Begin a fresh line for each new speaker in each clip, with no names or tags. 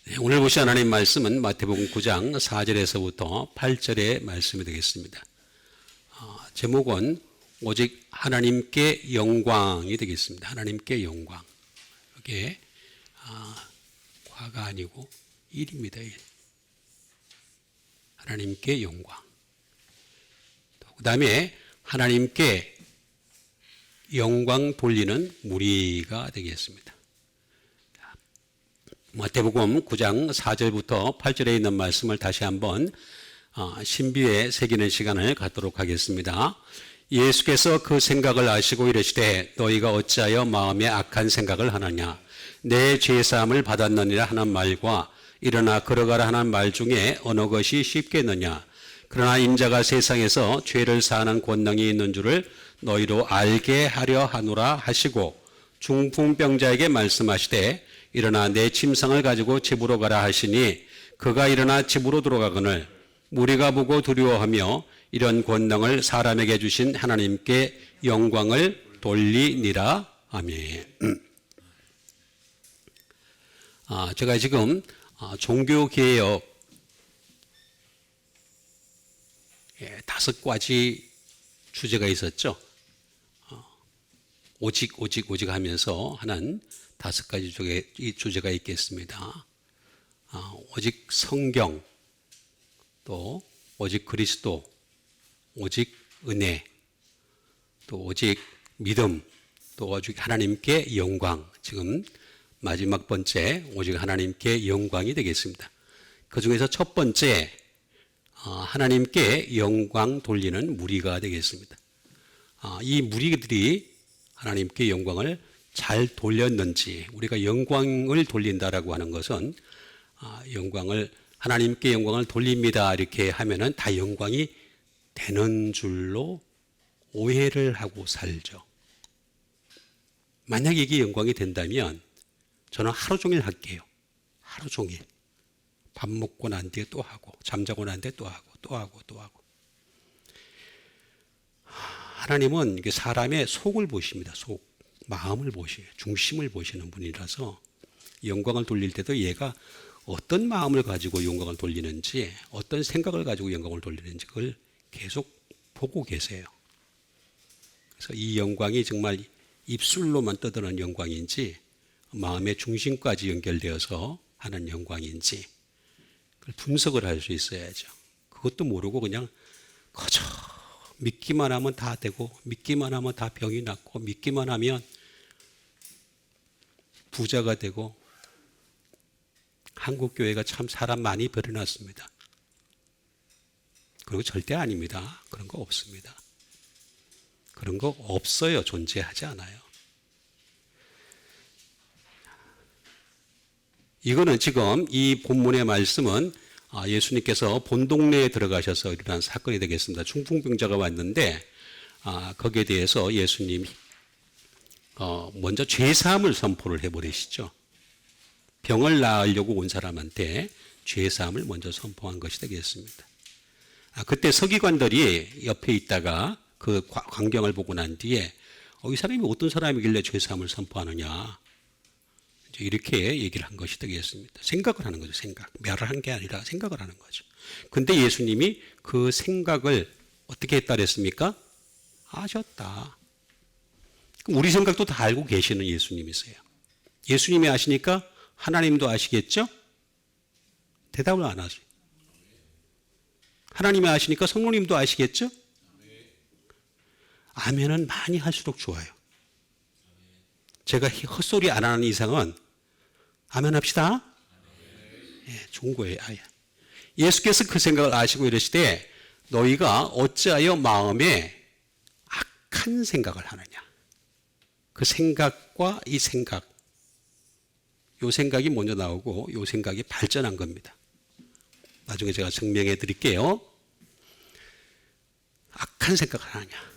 네, 오늘 보실 하나님 말씀은 마태복음 9장 4절에서부터 8절의 말씀이 되겠습니다. 제목은 오직 하나님께 영광이 되겠습니다. 하나님께 영광. 이게 과가 아니고 일입니다. 일. 하나님께 영광. 그 다음에 하나님께 영광 돌리는 무리가 되겠습니다. 마태복음 9장 4절부터 8절에 있는 말씀을 다시 한번 신비에 새기는 시간을 갖도록 하겠습니다. 예수께서 그 생각을 아시고 이르시되 너희가 어찌하여 마음에 악한 생각을 하느냐 내 죄사함을 받았느니라 하는 말과 일어나 걸어가라 하는 말 중에 어느 것이 쉽겠느냐 그러나 인자가 세상에서 죄를 사하는 권능이 있는 줄을 너희로 알게 하려 하노라 하시고 중풍병자에게 말씀하시되 일어나 내 침상을 가지고 집으로 가라 하시니 그가 일어나 집으로 들어가거늘 무리가 보고 두려워하며 이런 권능을 사람에게 주신 하나님께 영광을 돌리니라. 아멘. 제가 지금 종교개혁 5가지 주제가 있었죠. 오직 하면서 하는 5가지 주제가 있겠습니다. 오직 성경, 또 오직 그리스도, 오직 은혜, 또 오직 믿음, 또 오직 하나님께 영광. 지금 마지막 번째 오직 하나님께 영광이 되겠습니다. 그 중에서 첫 번째 하나님께 영광 돌리는 무리가 되겠습니다. 이 무리들이 하나님께 영광을 잘 돌렸는지, 우리가 영광을 돌린다라고 하는 것은 하나님께 영광을 돌립니다 이렇게 하면은 다 영광이 되는 줄로 오해를 하고 살죠. 만약 이게 영광이 된다면 저는 하루 종일 할게요. 하루 종일. 밥 먹고 난 뒤에 또 하고, 잠자고 난 뒤에 또 하고, 또 하고, 또 하고. 하나님은 이게 사람의 속을 보십니다. 속. 마음을 보시고 중심을 보시는 분이라서 영광을 돌릴 때도 얘가 어떤 마음을 가지고 영광을 돌리는지 어떤 생각을 가지고 영광을 돌리는지 그걸 계속 보고 계세요. 그래서 이 영광이 정말 입술로만 떠드는 영광인지 마음의 중심까지 연결되어서 하는 영광인지 그걸 분석을 할 수 있어야죠. 그것도 모르고 그냥 그저 믿기만 하면 다 되고 믿기만 하면 다 병이 낫고 믿기만 하면 부자가 되고 한국교회가 참 사람 많이 버려놨습니다. 그리고 절대 아닙니다. 그런 거 없습니다. 그런 거 없어요. 존재하지 않아요. 이거는 지금 이 본문의 말씀은 예수님께서 본 동네에 들어가셔서 일어난 사건이 되겠습니다. 중풍병자가 왔는데 거기에 대해서 예수님이 먼저 죄사함을 선포를 해버리시죠. 병을 나으려고 온 사람한테 죄사함을 먼저 선포한 것이 되겠습니다. 그때 서기관들이 옆에 있다가 그 광경을 보고 난 뒤에 이 사람이 어떤 사람이길래 죄사함을 선포하느냐 이렇게 얘기를 한 것이 되겠습니다. 생각을 하는 거죠. 생각. 멸을 한 게 아니라 생각을 하는 거죠. 근데 예수님이 그 생각을 어떻게 했다 그랬습니까? 아셨다. 우리 생각도 다 알고 계시는 예수님이세요. 예수님이 아시니까 하나님도 아시겠죠? 대답을 안 하죠. 하나님이 아시니까 성령님도 아시겠죠? 아멘은 많이 할수록 좋아요. 제가 헛소리 안 하는 이상은 아멘 합시다. 예, 좋은 거예요. 예수께서 그 생각을 아시고 이러시되 너희가 어찌하여 마음에 악한 생각을 하느냐. 그 생각과 이 생각, 요 생각이 먼저 나오고 요 생각이 발전한 겁니다. 나중에 제가 증명해 드릴게요. 악한 생각을 하느냐.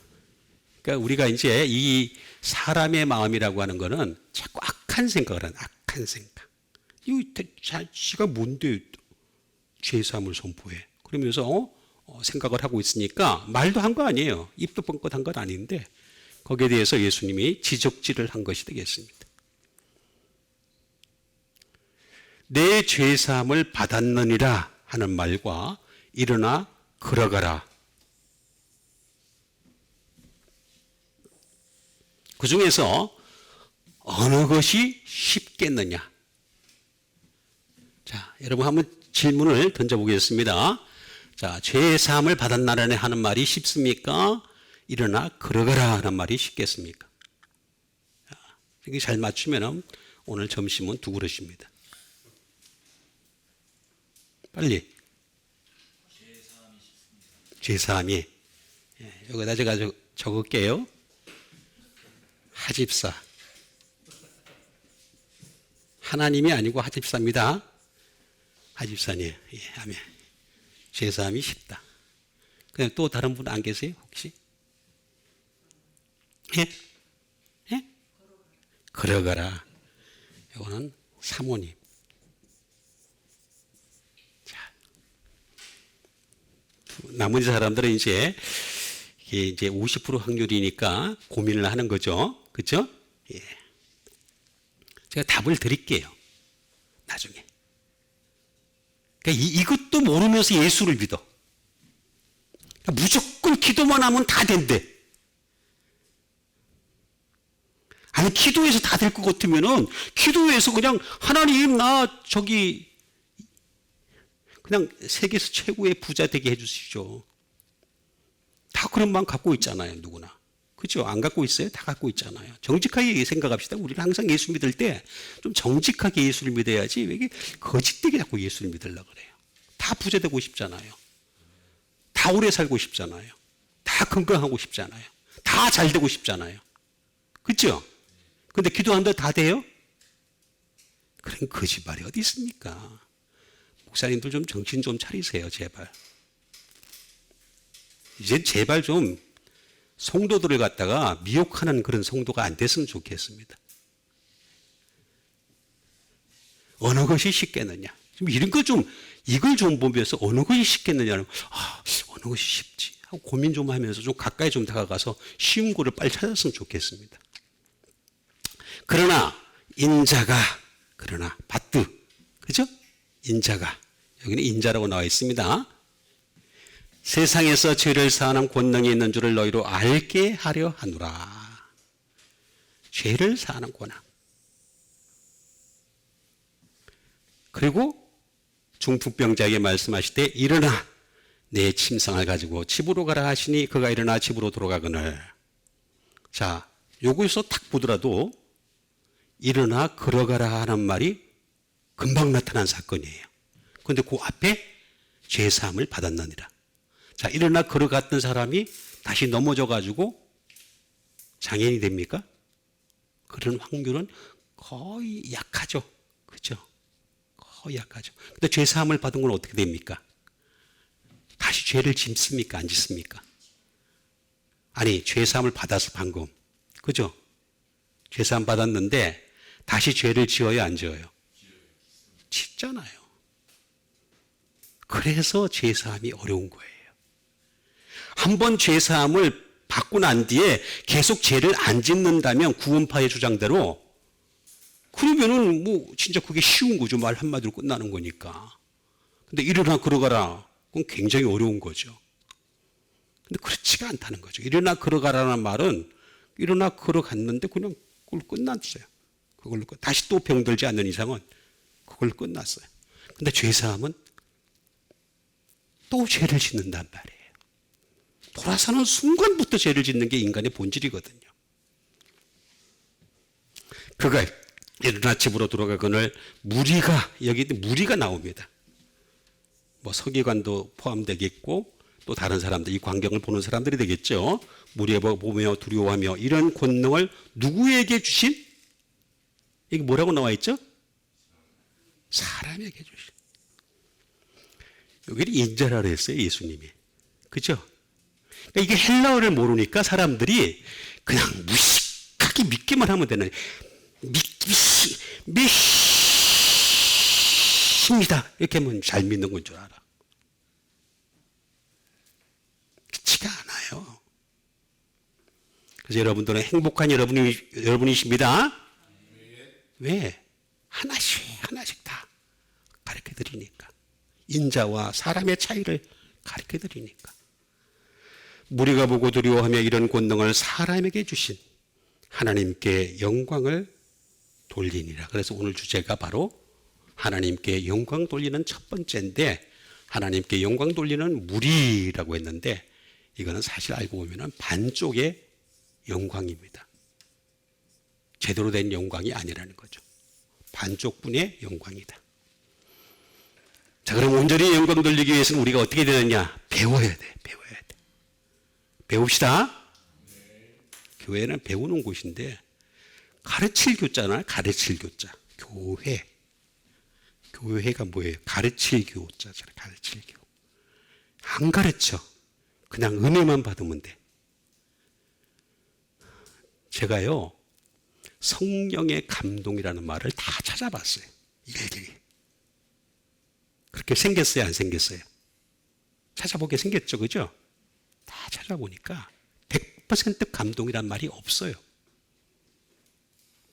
그러니까 우리가 이제 이 사람의 마음이라고 하는 거는 자꾸 악한 생각을 하는 악한 생각. 이거 지가 뭔데 죄사함을 선포해. 그러면서 생각을 하고 있으니까 말도 한 거 아니에요. 입도 뻥끗한 건 아닌데 거기에 대해서 예수님이 지적질을 한 것이 되겠습니다. 내 죄사함을 받았느니라 하는 말과 일어나 걸어가라. 그 중에서 어느 것이 쉽겠느냐? 자, 여러분 한번 질문을 던져보겠습니다. 자, 죄사함을 받았나라네 하는 말이 쉽습니까? 일어나 걸어가라 하는 말이 쉽겠습니까? 자, 이게 잘 맞추면 오늘 점심은 두 그릇입니다. 빨리. 죄사함이. 여기다 제가 적을게요. 하집사. 하나님이 아니고 하집사입니다. 하집사님. 예, 아멘. 죄사함이 쉽다. 그냥 또 다른 분 안 계세요? 혹시? 예? 예? 걸어가라. 이거는 사모님. 자, 나머지 사람들은 이게 이제 50% 확률이니까 고민을 하는 거죠. 그죠? 예. 제가 답을 드릴게요. 나중에. 그러니까 이것도 모르면서 예수를 믿어. 그러니까 무조건 기도만 하면 다 된대. 아니, 기도해서 다 될 것 같으면은, 기도해서 그냥, 하나님, 그냥 세계에서 최고의 부자 되게 해주시죠. 다 그런 마음 갖고 있잖아요, 누구나. 그죠? 안 갖고 있어요? 다 갖고 있잖아요. 정직하게 생각합시다. 우리는 항상 예수 믿을 때 좀 정직하게 예수를 믿어야지, 왜 이게 거짓되게 자꾸 예수를 믿으려고 그래요. 다 부자 되고 싶잖아요. 다 오래 살고 싶잖아요. 다 건강하고 싶잖아요. 다 잘 되고 싶잖아요. 그죠? 근데 기도한다 다 돼요? 그런 거짓말이 어디 있습니까? 목사님들 좀 정신 좀 차리세요, 제발. 이제 제발 좀 성도들을 갖다가 미혹하는 그런 성도가 안 됐으면 좋겠습니다. 어느 것이 쉽겠느냐? 이런 거 좀, 이걸 좀 보면서 어느 것이 쉽겠느냐는, 어느 것이 쉽지? 하고 고민 좀 하면서 좀 가까이 좀 다가가서 쉬운 거를 빨리 찾았으면 좋겠습니다. 그러나, 바뜨. 그죠? 인자가. 여기는 인자라고 나와 있습니다. 세상에서 죄를 사하는 권능이 있는 줄을 너희로 알게 하려 하노라. 죄를 사하는 권능. 그리고 중풍병자에게 말씀하시되 일어나 내 침상을 가지고 집으로 가라 하시니 그가 일어나 집으로 돌아가거늘. 자, 요거에서 딱 보더라도 일어나 걸어가라 하는 말이 금방 나타난 사건이에요. 그런데 그 앞에 죄사함을 받았느니라. 자, 일어나 걸어갔던 사람이 다시 넘어져-가지고 장애인이 됩니까? 그런 확률은 거의 약하죠. 그죠? 거의 약하죠. 근데 죄사함을 받은 건 어떻게 됩니까? 다시 죄를 짓습니까? 안 짓습니까? 아니, 죄사함을 받아서 방금. 그죠? 죄사함 받았는데 다시 죄를 지어요? 안 지어요? 짓잖아요. 그래서 죄사함이 어려운 거예요. 한번 죄사함을 받고 난 뒤에 계속 죄를 안 짓는다면 구원파의 주장대로 그러면은 진짜 그게 쉬운 거죠. 말 한마디로 끝나는 거니까. 근데 일어나 걸어가라. 그건 굉장히 어려운 거죠. 근데 그렇지가 않다는 거죠. 일어나 걸어가라는 말은 일어나 걸어갔는데 그냥 그걸 끝났어요. 그걸로 다시 또 병들지 않는 이상은 그걸 끝났어요. 근데 죄사함은 또 죄를 짓는단 말이에요. 돌아서는 순간부터 죄를 짓는 게 인간의 본질이거든요. 그가 일어나 집으로 돌아가거늘 무리가, 여기 무리가 나옵니다. 서기관도 포함되겠고 또 다른 사람들, 이 광경을 보는 사람들이 되겠죠. 무리에 보며 두려워하며 이런 권능을 누구에게 주신? 이게 뭐라고 나와 있죠? 사람에게 주신. 여기는 인자라 그랬어요, 예수님이. 그죠? 그러니까 이게 헬라어를 모르니까 사람들이 그냥 무식하게 믿기만 하면 되는, 믿습니다. 이렇게 하면 잘 믿는 건 줄 알아. 그렇지가 않아요. 그래서 여러분들은 행복한 여러분이십니다. 왜? 하나씩 다. 가르쳐 드리니까. 인자와 사람의 차이를 가르쳐 드리니까. 무리가 보고 두려워하며 이런 권능을 사람에게 주신 하나님께 영광을 돌리니라. 그래서 오늘 주제가 바로 하나님께 영광 돌리는 첫 번째인데, 하나님께 영광 돌리는 무리라고 했는데, 이거는 사실 알고 보면 반쪽의 영광입니다. 제대로 된 영광이 아니라는 거죠. 반쪽분의 영광이다. 자, 그럼 온전히 영광 돌리기 위해서는 우리가 어떻게 되느냐? 배워야 돼. 배워야 돼. 배웁시다. 교회는 배우는 곳인데, 가르칠 교자잖아요. 가르칠 교자. 교회. 교회가 뭐예요? 가르칠 교자잖아요. 가르칠 교. 안 가르쳐. 그냥 은혜만 받으면 돼. 제가요, 성령의 감동이라는 말을 다 찾아봤어요. 일일이. 그렇게 생겼어요? 안 생겼어요? 찾아보게 생겼죠? 그죠? 다 찾아보니까 100% 감동이란 말이 없어요.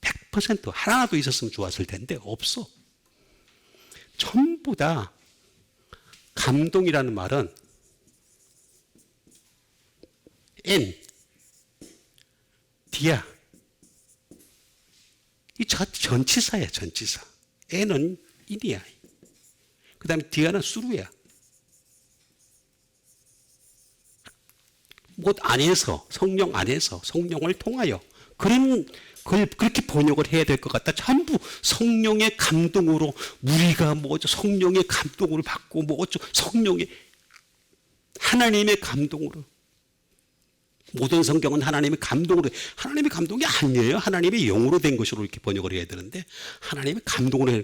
100% 하나도 있었으면 좋았을 텐데 없어. 전부 다 감동이라는 말은 N, D야. 이 전치사야, 전치사. N은 인이야. 그 다음에 D야는 수루야. 못 안에서, 성령 안에서, 성령을 통하여. 그걸 그렇게 번역을 해야 될 것 같다. 전부 성령의 감동으로, 우리가 성령의 감동을 받고, 성령의, 하나님의 감동으로. 모든 성경은 하나님의 감동으로, 하나님의 감동이 아니에요. 하나님의 영으로 된 것으로 이렇게 번역을 해야 되는데, 하나님의 감동으로 해야,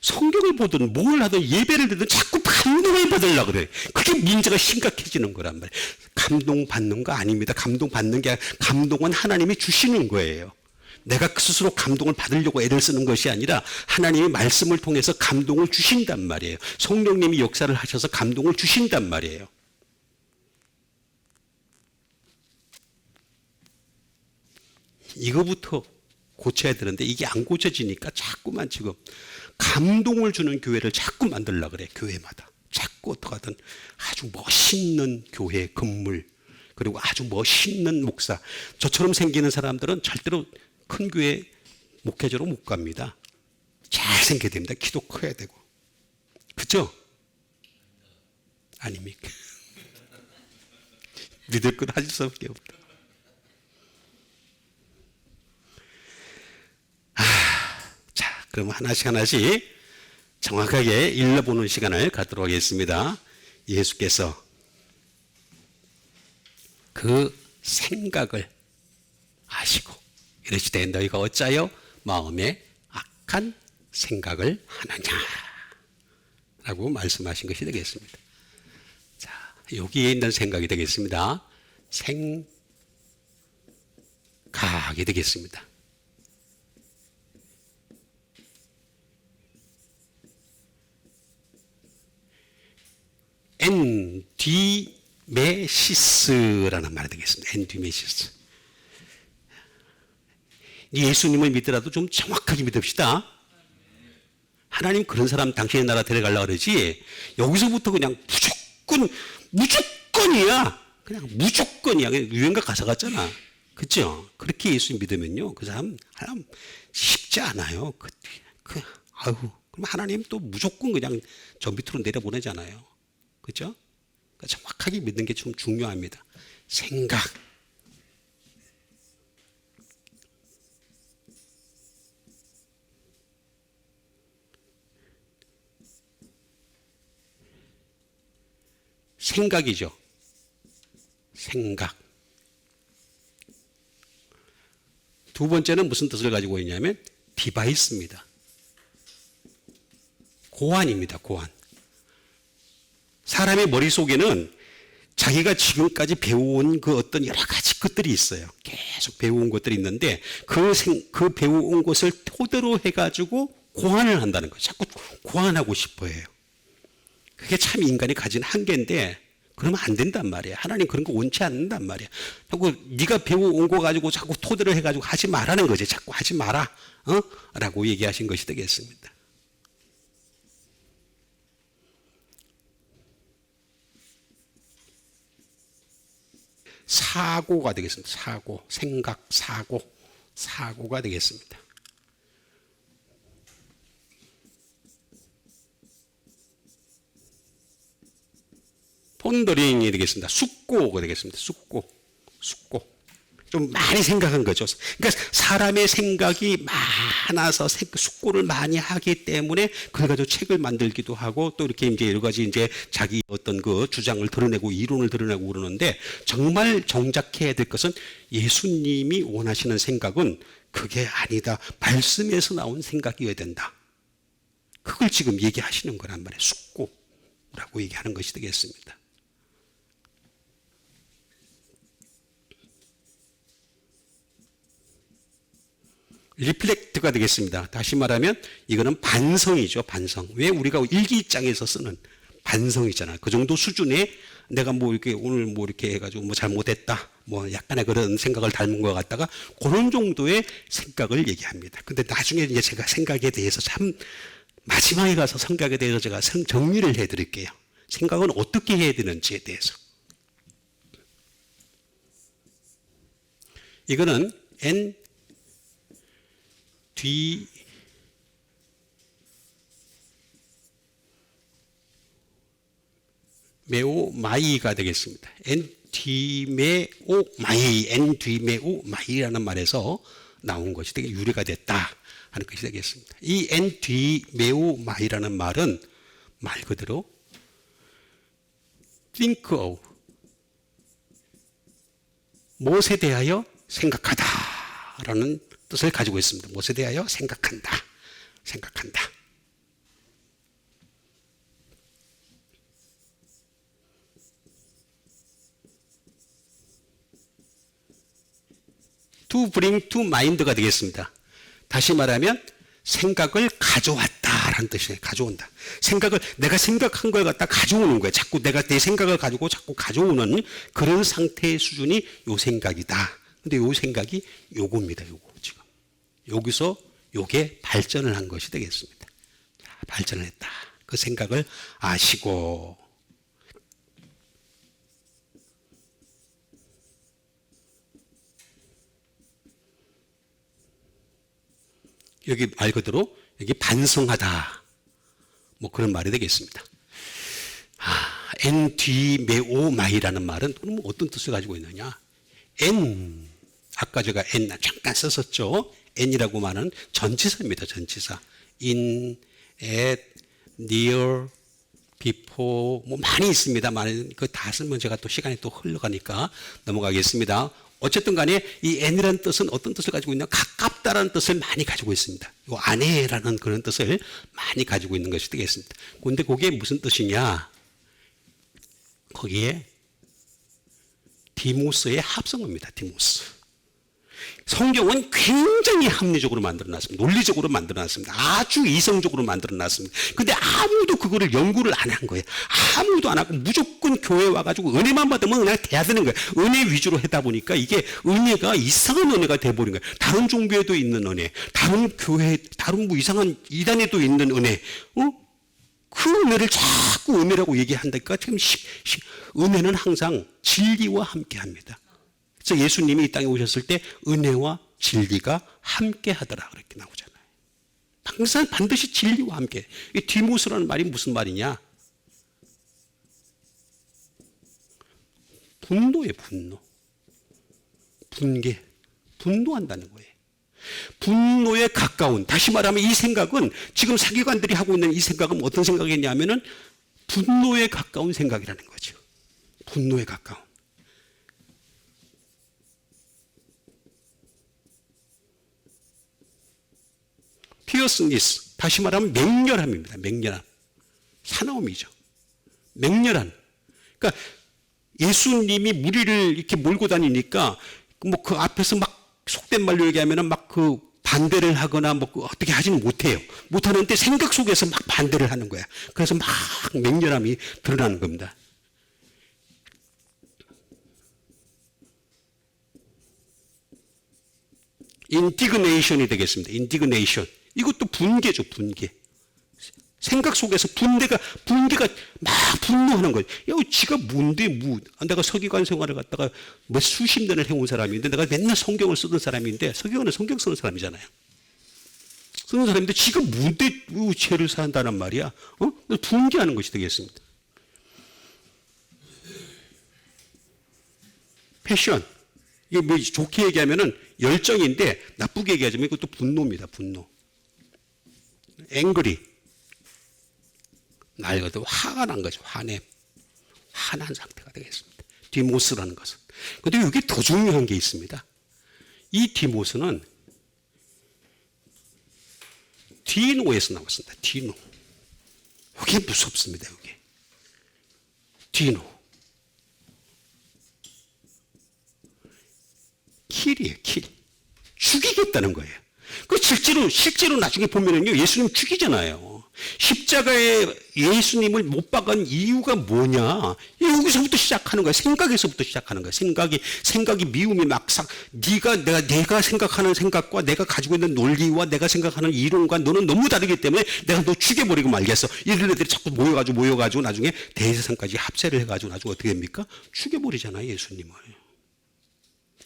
성경을 보든 뭘 하든 예배를 드든 자꾸 감동을 받으려고 그래. 그게 문제가 심각해지는 거란 말이에요. 감동받는 거 아닙니다. 감동받는 게 아니라, 감동은 하나님이 주시는 거예요. 내가 스스로 감동을 받으려고 애를 쓰는 것이 아니라 하나님의 말씀을 통해서 감동을 주신단 말이에요. 성령님이 역사를 하셔서 감동을 주신단 말이에요. 이거부터 고쳐야 되는데 이게 안 고쳐지니까 자꾸만 지금 감동을 주는 교회를 자꾸 만들려고 그래. 교회마다 자꾸 어떡하든 아주 멋있는 교회 건물, 그리고 아주 멋있는 목사, 저처럼 생기는 사람들은 절대로 큰 교회 목회자로 못 갑니다. 잘생겨야 됩니다. 키도 커야 되고. 그죠? 아닙니까? 믿을 건 하실 수밖에 없다. 자, 그럼 하나씩 정확하게 읽어보는 시간을 갖도록 하겠습니다. 예수께서 그 생각을 아시고 이르시되 너희가 어찌하여 마음에 악한 생각을 하느냐 라고 말씀하신 것이 되겠습니다. 자, 여기에 있는 생각이 되겠습니다. 생각이 되겠습니다. 엔디메시스라는 말이 되겠습니다. 엔디메시스. 예수님을 믿더라도 좀 정확하게 믿읍시다. 하나님 그런 사람 당신의 나라 데려가려고 그러지, 여기서부터 그냥 무조건이야. 그냥 무조건이야. 그냥 유행가 가사 같잖아. 그죠? 그렇게 예수 믿으면요, 그 사람 쉽지 않아요. 그럼 하나님 또 무조건 그냥 저 밑으로 내려보내잖아요. 그죠? 그러니까 정확하게 믿는 게 좀 중요합니다. 생각. 생각이죠. 생각. 두 번째는 무슨 뜻을 가지고 있냐면 디바이스입니다. 고안입니다. 고안. 사람의 머릿속에는 자기가 지금까지 배워온 그 어떤 여러 가지 것들이 있어요. 계속 배워온 것들이 있는데 그 배워온 것을 토대로 해가지고 고안을 한다는 거예요. 자꾸 고안하고 싶어 해요. 그게 참 인간이 가진 한계인데 그러면 안 된단 말이에요. 하나님 그런 거 원치 않는단 말이에요. 자꾸 네가 배워온 거 가지고 자꾸 토대로 해가지고 하지 말라는 거지. 자꾸 하지 마라. 라고 얘기하신 것이 되겠습니다. 사고가 되겠습니다. 사고, 생각, 사고가 되겠습니다. 폰더링이 되겠습니다. 숙고가 되겠습니다. 숙고. 좀 많이 생각한 거죠. 그러니까 사람의 생각이 많아서 숙고를 많이 하기 때문에 그래 가지고 책을 만들기도 하고 또 이렇게 이제 여러 가지 이제 자기 어떤 그 주장을 드러내고 이론을 드러내고 그러는데 정말 정작해야 될 것은 예수님이 원하시는 생각은 그게 아니다. 말씀에서 나온 생각이어야 된다. 그걸 지금 얘기하시는 거란 말이에요. 숙고라고 얘기하는 것이 되겠습니다. 리플렉트가 되겠습니다. 다시 말하면 이거는 반성이죠. 반성. 왜 우리가 일기장에서 쓰는 반성이잖아요. 그 정도 수준에 내가 뭐 이렇게 오늘 뭐 이렇게 해가지고 뭐 잘못했다. 뭐 약간의 그런 생각을 닮은 것 같다가 그런 정도의 생각을 얘기합니다. 근데 나중에 이제 제가 생각에 대해서 참 마지막에 가서 생각에 대해서 제가 정리를 해드릴게요. 생각은 어떻게 해야 되는지에 대해서. 이거는 엔뒤메오마이가 되겠습니다. 엔뒤메오마이라는 말에서 나온 것이 되게 유래가 됐다 하는 것이 되겠습니다. 이 엔뒤메오마이라는 말은 말 그대로 think of, 무엇에 대하여 생각하다라는 뜻을 가지고 있습니다. 무엇에 대하여 생각한다. to bring to mind가 되겠습니다. 다시 말하면 생각을 가져왔다라는 뜻이에요. 가져온다. 생각을 내가 생각한 걸 갖다 가져오는 거예요. 자꾸 내가 내 생각을 가지고 자꾸 가져오는 그런 상태의 수준이 요 생각이다. 근데 요 생각이 요겁니다. 요거 지금. 여기서 요게 발전을 한 것이 되겠습니다. 자, 발전을 했다. 그 생각을 아시고 여기 말 그대로 여기 반성하다. 뭐 그런 말이 되겠습니다. 엔뒤메오마이라는 말은 그럼 어떤 뜻을 가지고 있느냐? 아까 제가 잠깐 썼었죠. N이라고 말하는 전치사입니다. 전치사. in, at, near, before 뭐 많이 있습니다. 그 다 쓰면 제가 또 시간이 또 흘러가니까 넘어가겠습니다. 어쨌든 간에 이 n이라는 뜻은 어떤 뜻을 가지고 있냐? 가깝다라는 뜻을 많이 가지고 있습니다. 요 안에라는 그런 뜻을 많이 가지고 있는 것이 되겠습니다. 그런데 그게 무슨 뜻이냐? 거기에 디모스의 합성어입니다. 디모스. 성경은 굉장히 합리적으로 만들어놨습니다. 논리적으로 만들어놨습니다. 아주 이성적으로 만들어놨습니다. 근데 아무도 그거를 연구를 안 한 거예요. 아무도 안 하고 무조건 교회에 와가지고 은혜만 받으면 그냥 돼야 되는 거예요. 은혜 위주로 하다 보니까 이게 은혜가 이상한 은혜가 돼버린 거예요. 다른 종교에도 있는 은혜, 다른 교회, 다른 뭐 이상한 이단에도 있는 은혜, 그 은혜를 자꾸 은혜라고 얘기한다니까 지금 은혜는 항상 진리와 함께 합니다. 그래서 예수님이 이 땅에 오셨을 때 은혜와 진리가 함께 하더라 그렇게 나오잖아요. 항상 반드시 진리와 함께. 이 디모스라는 말이 무슨 말이냐? 분노예요. 분노. 분개. 분노한다는 거예요. 분노에 가까운, 다시 말하면 이 생각은 지금 사기관들이 하고 있는 이 생각은 어떤 생각이냐면은 분노에 가까운 생각이라는 거죠. 분노에 가까운. 피어스니스, 다시 말하면 맹렬함입니다. 맹렬함. 사나움이죠. 맹렬한. 그러니까 예수님이 무리를 이렇게 몰고 다니니까 뭐 그 앞에서 막 속된 말로 얘기하면은 막 그 반대를 하거나 뭐 어떻게 하지는 못해요. 못하는데 생각 속에서 막 반대를 하는 거야. 그래서 막 맹렬함이 드러나는 겁니다. 인디그네이션이 되겠습니다. 인디그네이션. 이것도 분개죠, 분개. 생각 속에서 분개가 막 분노하는 거예요. 야, 지가 뭔데, 내가 서기관 생활을 갖다가 몇 수십 년을 해온 사람인데, 내가 맨날 성경을 쓰던 사람인데, 서기관은 성경 쓰는 사람이잖아요. 쓰는 사람인데, 지가 뭔데 죄를 산다는 말이야. 분개하는 것이 되겠습니다. 패션. 이게 뭐 좋게 얘기하면은 열정인데, 나쁘게 얘기하자면 이것도 분노입니다, 분노. 앵그리. 날 것도 화가 난 거죠. 화난 상태가 되겠습니다. 디모스라는 것은. 그런데 여기 더 중요한 게 있습니다. 이 디모스는 디노에서 나왔습니다. 디노. 이게 무섭습니다. 여기. 디노. 킬이에요. 킬. 죽이겠다는 거예요. 그 실제로 나중에 보면은요, 예수님 죽이잖아요. 십자가에 예수님을 못 박은 이유가 뭐냐? 여기서부터 시작하는 거야. 생각에서부터 시작하는 거야. 생각이 미움이 막상 내가 생각하는 생각과 내가 가지고 있는 논리와 내가 생각하는 이론과 너는 너무 다르기 때문에 내가 너 죽여버리고 말겠어. 이런 애들이 자꾸 모여가지고 나중에 대제사장까지 합세를 해가지고 나중에 어떻게 됩니까? 죽여버리잖아요, 예수님을.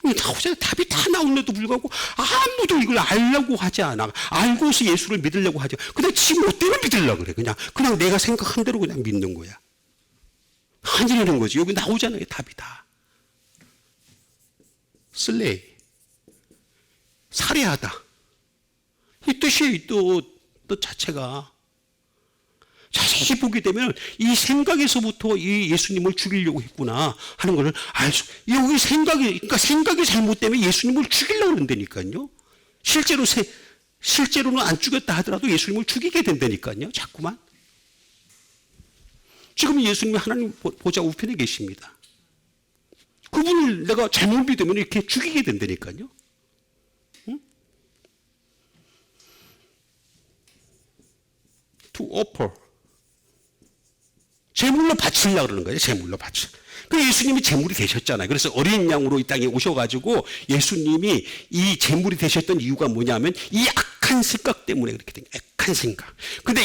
나오잖아요. 답이 다 나오는데도 불구하고 아무도 이걸 알려고 하지 않아. 알고서 예수를 믿으려고 하죠. 근데 지금 뭐 때문에 믿으려고 그래. 그냥 내가 생각한 대로 그냥 믿는 거야. 아니라는 거지. 여기 나오잖아요. 답이 다. 슬레이. 살해하다. 이 뜻이 또 자체가. 자세히 보게 되면 이 생각에서부터 이 예수님을 죽이려고 했구나 하는 것을 알 수. 여기 그러니까 생각이 잘못되면 예수님을 죽이려고 한다니까요. 실제로는 안 죽였다 하더라도 예수님을 죽이게 된다니까요. 자꾸만. 지금 예수님이 하나님 보좌 우편에 계십니다. 그분을 내가 잘못 믿으면 이렇게 죽이게 된다니까요. 응? To offer. 제물로 바치려고 그러는 거예요. 제물로 바치. 그 예수님이 제물이 되셨잖아요. 그래서 어린 양으로 이 땅에 오셔가지고 예수님이 이 제물이 되셨던 이유가 뭐냐면 이 악한 생각 때문에 그렇게 된 거예요. 악한 생각. 근데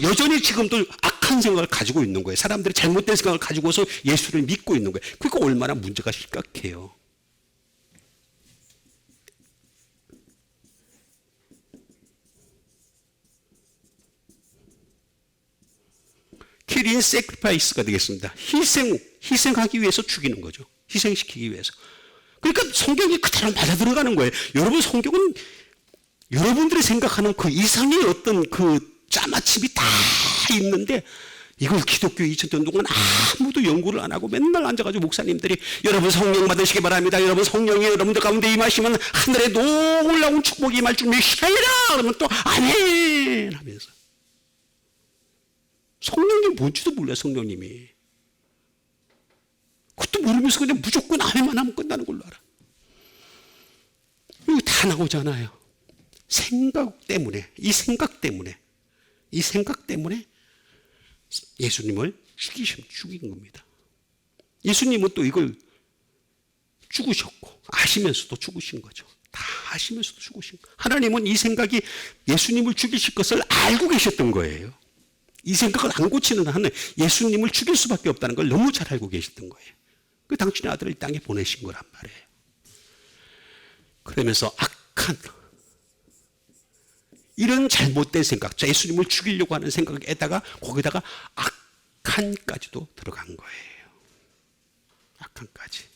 여전히 지금도 악한 생각을 가지고 있는 거예요. 사람들이 잘못된 생각을 가지고서 예수를 믿고 있는 거예요. 그러니까 얼마나 문제가 심각해요. 킬인 세크리파이스가 되겠습니다. 희생하기 위해서 죽이는 거죠. 희생시키기 위해서. 그러니까 성경이 그대로 맞아 들어가는 거예요. 여러분 성경은 여러분들이 생각하는 그 이상의 어떤 그 짜맞춤이 다 있는데 이걸 기독교 2000년 동안 아무도 연구를 안 하고 맨날 앉아가지고 목사님들이 여러분 성령 받으시기 바랍니다. 여러분 성령이 여러분들 가운데 임하시면 하늘에 놀라운 축복이 임할 줄 믿으시라. 그러면 또 아멘 하면서. 성령님이 뭔지도 몰라요. 성령님이. 그것도 모르면서 그냥 무조건 아멘만 하면 끝나는 걸로 알아. 이거 다 나오잖아요. 생각 때문에 이 생각 때문에 예수님을 죽인 겁니다. 예수님은 또 이걸 죽으셨고 아시면서도 죽으신 거죠. 다 아시면서도 죽으신 거예요. 하나님은 이 생각이 예수님을 죽이실 것을 알고 계셨던 거예요. 이 생각을 안 고치는 한은 예수님을 죽일 수밖에 없다는 걸 너무 잘 알고 계셨던 거예요. 그 당신의 아들을 이 땅에 보내신 거란 말이에요. 그러면서 악한 이런 잘못된 생각, 예수님을 죽이려고 하는 생각에다가 거기다가 악한까지도 들어간 거예요. 악한까지.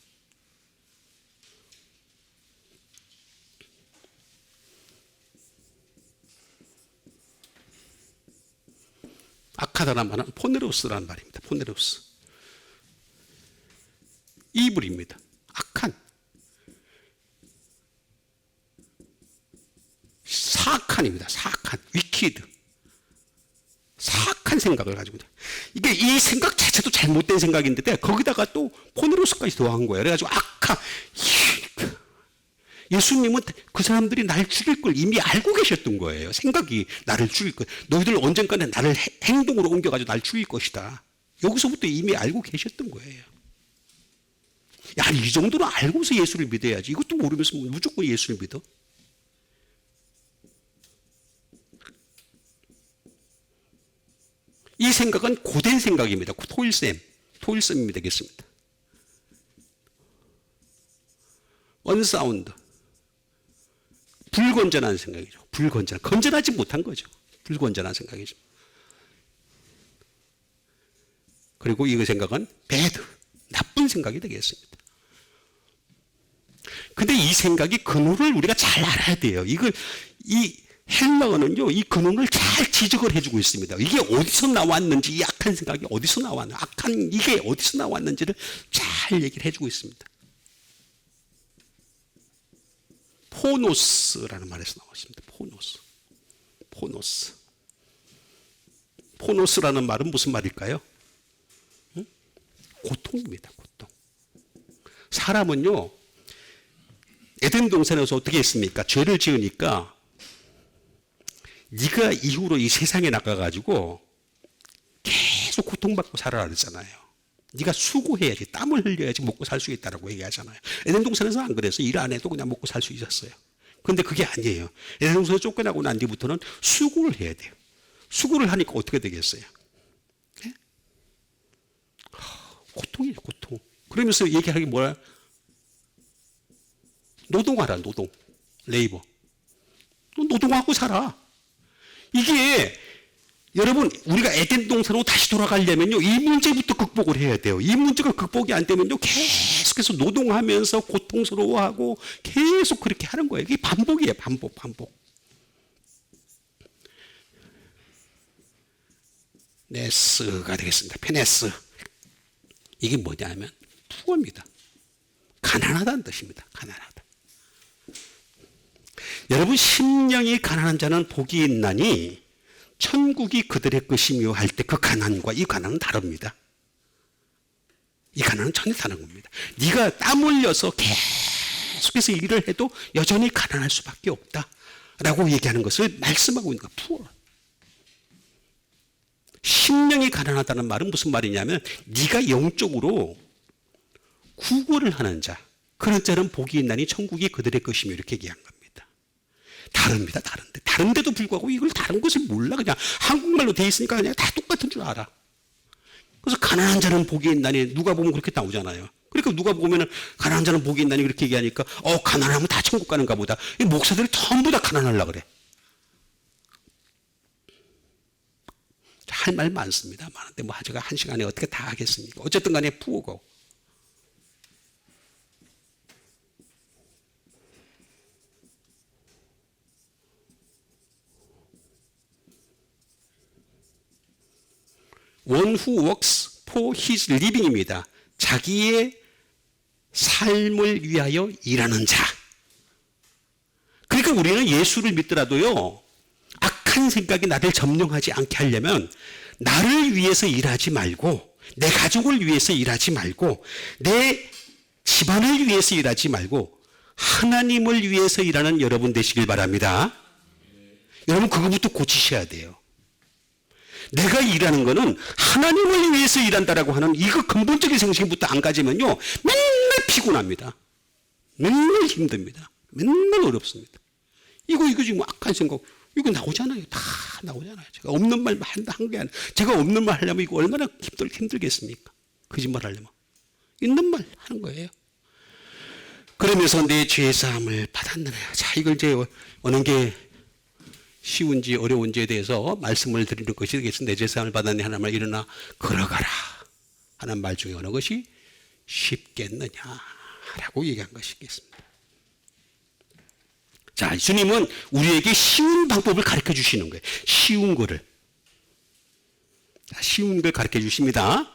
악하다는 말은 포네로스라는 말입니다. 포네로스. 이불입니다. 악한. 사악한입니다. 사악한. 위키드. 사악한 생각을 가지고 있다. 이게 이 생각 자체도 잘못된 생각인데 거기다가 또 포네로스까지 더한 거예요. 그래가지고 악한. 예수님은 그 사람들이 날 죽일 걸 이미 알고 계셨던 거예요. 생각이 나를 죽일 것. 너희들 언젠가는 나를 행동으로 옮겨가지고 날 죽일 것이다. 여기서부터 이미 알고 계셨던 거예요. 야, 이 정도는 알고서 예수를 믿어야지. 이것도 모르면서 무조건 예수를 믿어? 이 생각은 고된 생각입니다. 토일셈이 되겠습니다. unsound, 불건전한 생각이죠. 건전하지 못한 거죠. 불건전한 생각이죠. 그리고 이 생각은 bad, 나쁜 생각이 되겠습니다. 근데 이 생각이 근원을 우리가 잘 알아야 돼요. 이 헬라어는요, 이 근원을 잘 지적을 해주고 있습니다. 이게 어디서 나왔는지, 이 악한 생각이 어디서 나왔는지, 이게 어디서 나왔는지를 잘 얘기를 해주고 있습니다. 포노스라는 말에서 나왔습니다. 포노스라는 말은 무슨 말일까요? 고통입니다. 고통. 사람은요, 에덴 동산에서 어떻게 했습니까? 죄를 지으니까 네가 이후로 이 세상에 나가가지고 계속 고통받고 살아라 그랬잖아요. 네가 수고해야지, 땀을 흘려야지 먹고 살 수 있다라고 얘기하잖아요. 에덴 동산에서 안 그랬어요. 일 안 해도 그냥 먹고 살 수 있었어요. 그런데 그게 아니에요. 에덴 동산에서 쫓겨나고 난 뒤부터는 수고를 해야 돼요. 수고를 하니까 어떻게 되겠어요? 네? 고통이에요, 고통. 그러면서 얘기하는 게 뭐야? 노동하라, 노동. 레이버. 노동하고 살아. 이게 여러분, 우리가 에덴 동산으로 다시 돌아가려면요, 이 문제부터 극복을 해야 돼요. 이 문제가 극복이 안 되면요, 계속해서 노동하면서 고통스러워하고 계속 그렇게 하는 거예요. 이게 반복이에요, 반복. 네스가 되겠습니다. 페네스. 이게 뭐냐면 투어입니다. 가난하다는 뜻입니다. 가난하다. 여러분, 심령이 가난한 자는 복이 있나니 천국이 그들의 것이며 할 때 그 가난과 이 가난은 다릅니다. 이 가난은 전혀 다른 겁니다. 네가 땀 흘려서 계속해서 일을 해도 여전히 가난할 수밖에 없다라고 얘기하는 것을 말씀하고 있는 거예요. 푸어. 심령이 가난하다는 말은 무슨 말이냐면 네가 영적으로 구걸을 하는 자, 그런 자는 복이 있나니 천국이 그들의 것이며 이렇게 얘기한 겁니다. 다릅니다. 다른데도 불구하고 이걸 다른 것을 몰라. 그냥 한국말로 돼 있으니까 그냥 다 똑같은 줄 알아. 그래서 가난한 자는 복이 있나니 누가 보면 그렇게 나오잖아요. 그러니까 누가 보면은 가난한 자는 복이 있나니 그렇게 얘기하니까 가난하면 다 천국 가는가 보다. 이 목사들이 전부 다 가난하려고 그래. 할 말 많습니다. 많은데 뭐 제가 한 시간에 어떻게 다 하겠습니까? 어쨌든 간에 푸고. One who works for his living입니다. 자기의 삶을 위하여 일하는 자. 그러니까 우리는 예수를 믿더라도요, 악한 생각이 나를 점령하지 않게 하려면 나를 위해서 일하지 말고, 내 가족을 위해서 일하지 말고, 내 집안을 위해서 일하지 말고 하나님을 위해서 일하는 여러분 되시길 바랍니다. 여러분, 그거부터 고치셔야 돼요. 내가 일하는 거는 하나님을 위해서 일한다라고 하는 이거 근본적인 생각부터 안 가지면요, 맨날 피곤합니다. 맨날 힘듭니다. 맨날 어렵습니다. 이거 지금 악한 생각, 이거 나오잖아요. 다 나오잖아요. 제가 없는 말만 한 게 아니라, 제가 없는 말 하려면 이거 얼마나 힘들겠습니까? 거짓말 하려면. 있는 말 하는 거예요. 그러면서 내 죄 사함을 받았느냐. 자, 이걸 이제 어느 게 쉬운지 어려운지에 대해서 말씀을 드리는 것이 되겠습니다. 내 죄 사함을 받았느냐 하는 말, 일어나 걸어가라 하는 말 중에 어느 것이 쉽겠느냐라고 얘기한 것이겠습니다. 자, 주님은 우리에게 쉬운 방법을 가르쳐 주시는 거예요. 쉬운 걸 가르쳐 주십니다.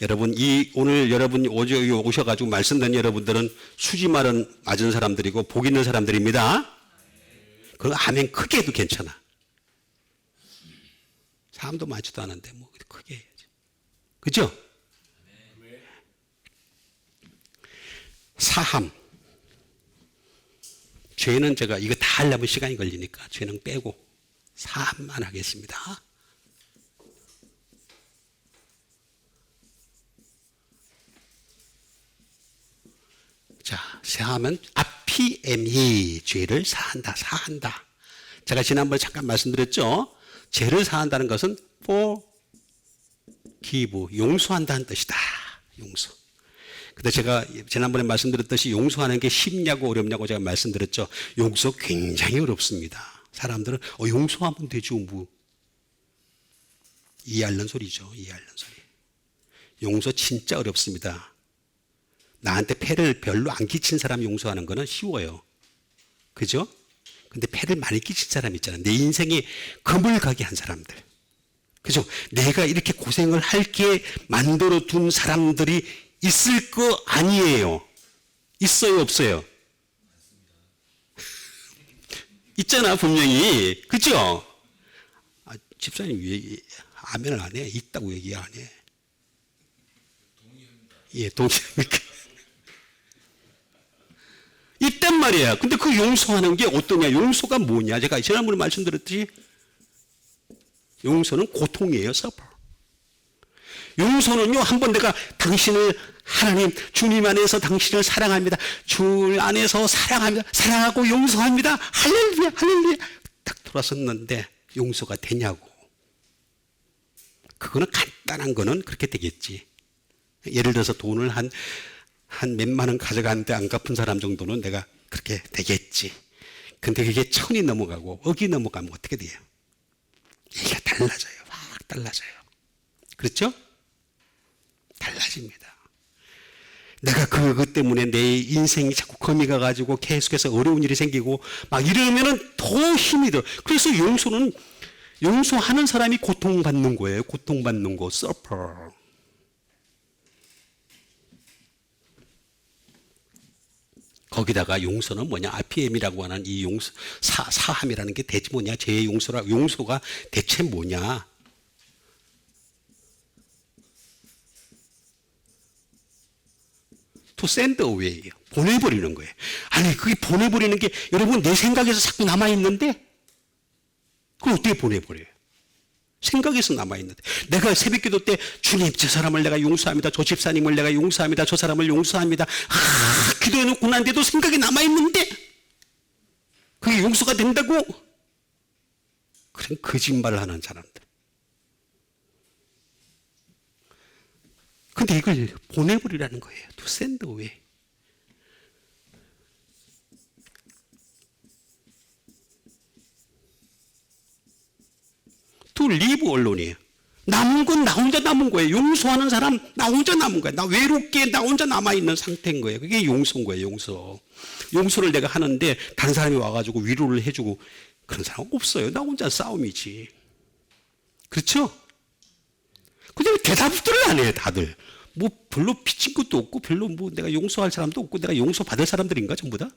여러분, 오늘 여러분이 오셔가지고 말씀 듣는 여러분들은 수지 맞은 사람들이고 복 있는 사람들입니다. 그럼 아멘 크게 해도 괜찮아. 사람도 많지도 않은데 뭐 크게 해야지. 그죠? 사함. 죄는 제가 이거 다 하려면 시간이 걸리니까 죄는 빼고 사함만 하겠습니다. 자, 사함은 아피에미, 죄를 사한다. 제가 지난번에 잠깐 말씀드렸죠. 죄를 사한다는 것은 for 기부, 용서한다는 뜻이다. 용서. 근데 제가 지난번에 말씀드렸듯이 용서하는 게 쉽냐고 어렵냐고 제가 말씀드렸죠. 용서 굉장히 어렵습니다. 사람들은 용서하면 되죠. 뭐. 이해하는 소리죠. 이해하는 소리. 용서 진짜 어렵습니다. 나한테 폐를 별로 안 끼친 사람 용서하는 거는 쉬워요. 그죠? 근데 폐를 많이 끼친 사람 있잖아요. 내 인생에 금을 가게 한 사람들. 그죠? 내가 이렇게 고생을 할게 만들어 둔 사람들이 있을 거 아니에요. 있어요, 없어요? 있잖아, 분명히. 그죠? 집사님 왜 아멘을 안 해? 있다고 얘기 안 해. 예, 동의합니까? 있단 말이야. 근데 그 용서하는 게 어떠냐? 용서가 뭐냐? 제가 지난번에 말씀드렸듯이 용서는 고통이에요, suffer. 용서는요, 한번 내가 당신을 하나님, 주님 안에서 당신을 사랑합니다. 주 안에서 사랑합니다. 사랑하고 용서합니다. 할렐루야, 할렐루야. 딱 돌아섰는데 용서가 되냐고. 그거는 간단한 거는 그렇게 되겠지. 예를 들어서 돈을 한 몇만 원 가져갔는데 안 갚은 사람 정도는 내가 그렇게 되겠지. 근데 그게 1000이 넘어가고 억이 넘어가면 어떻게 돼요? 얘기가 달라져요. 확 달라져요. 그렇죠? 달라집니다. 내가 그것 때문에 내 인생이 자꾸 거미 가가지고 계속해서 어려운 일이 생기고 막 이러면은 더 힘이 들어. 그래서 용서는 용서하는 사람이 고통받는 거예요. 고통받는 거, suffer. 거기다가 용서는 뭐냐? RPM이라고 하는 이 용서, 사함이라는 게 대체 뭐냐? 제 용서가 대체 뭐냐? to send away예요. 보내버리는 거예요. 아니, 그게 보내버리는 게 여러분 내 생각에서 자꾸 남아있는데 그걸 어떻게 보내버려요? 생각에서 남아있는데 내가 새벽기도 때 주님 저 사람을 내가 용서합니다. 저 집사님을 내가 용서합니다. 저 사람을 용서합니다. 기도해놓고 난데도 생각이 남아있는데 그게 용서가 된다고? 그런 거짓말을 하는 사람들. 근데 이걸 보내버리라는 거예요. to send away. to leave alone. 남은 건 나 혼자 남은 거예요. 용서하는 사람 나 혼자 남은 거예요. 나 외롭게 나 혼자 남아있는 상태인 거예요. 그게 용서인 거예요. 용서. 용서를 내가 하는데 다른 사람이 와가지고 위로를 해주고 그런 사람 없어요. 나 혼자 싸움이지. 그렇죠? 근데 왜 대답들을 안 해요, 다들? 뭐 별로 피친 것도 없고 별로 뭐 내가 용서할 사람도 없고 내가 용서받을 사람들인가 전부 다?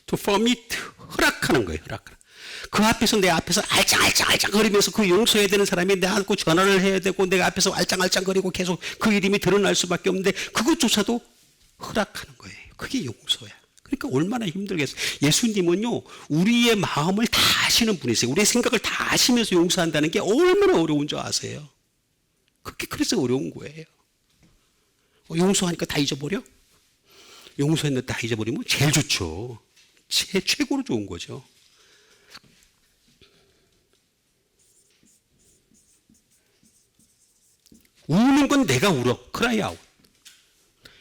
to permit, 허락하는 거예요. 허락하는. 그 앞에서 내 앞에서 알짱알짱 거리면서 그 용서해야 되는 사람이 내 안고 전화를 해야 되고 내가 앞에서 알짱알짱 거리고 계속 그 이름이 드러날 수밖에 없는데 그것조차도 허락하는 거예요. 그게 용서야. 그러니까 얼마나 힘들겠어요. 예수님은요, 우리의 마음을 다 아시는 분이세요. 우리의 생각을 다 아시면서 용서한다는 게 얼마나 어려운 줄 아세요? 그게 그래서 어려운 거예요. 용서하니까 다 잊어버려? 용서했는데 다 잊어버리면 제일 좋죠. 최고로 좋은 거죠. 우는 건 내가 울어. cry out.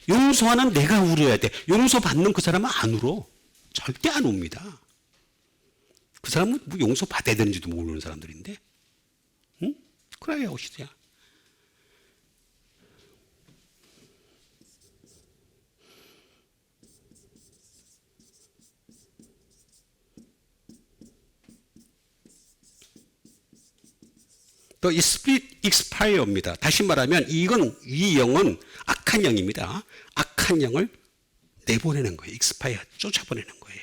용서하는 내가 울어야 돼. 용서받는 그 사람은 안 울어. 절대 안 웁니다. 그 사람은 뭐 용서 받아야 되는지도 모르는 사람들인데. 응? cry out이야. 또 이 스피릿 익스파이어입니다. 다시 말하면 이 영은 악한 영입니다. 악한 영을 내보내는 거예요. 익스파이어 쫓아보내는 거예요.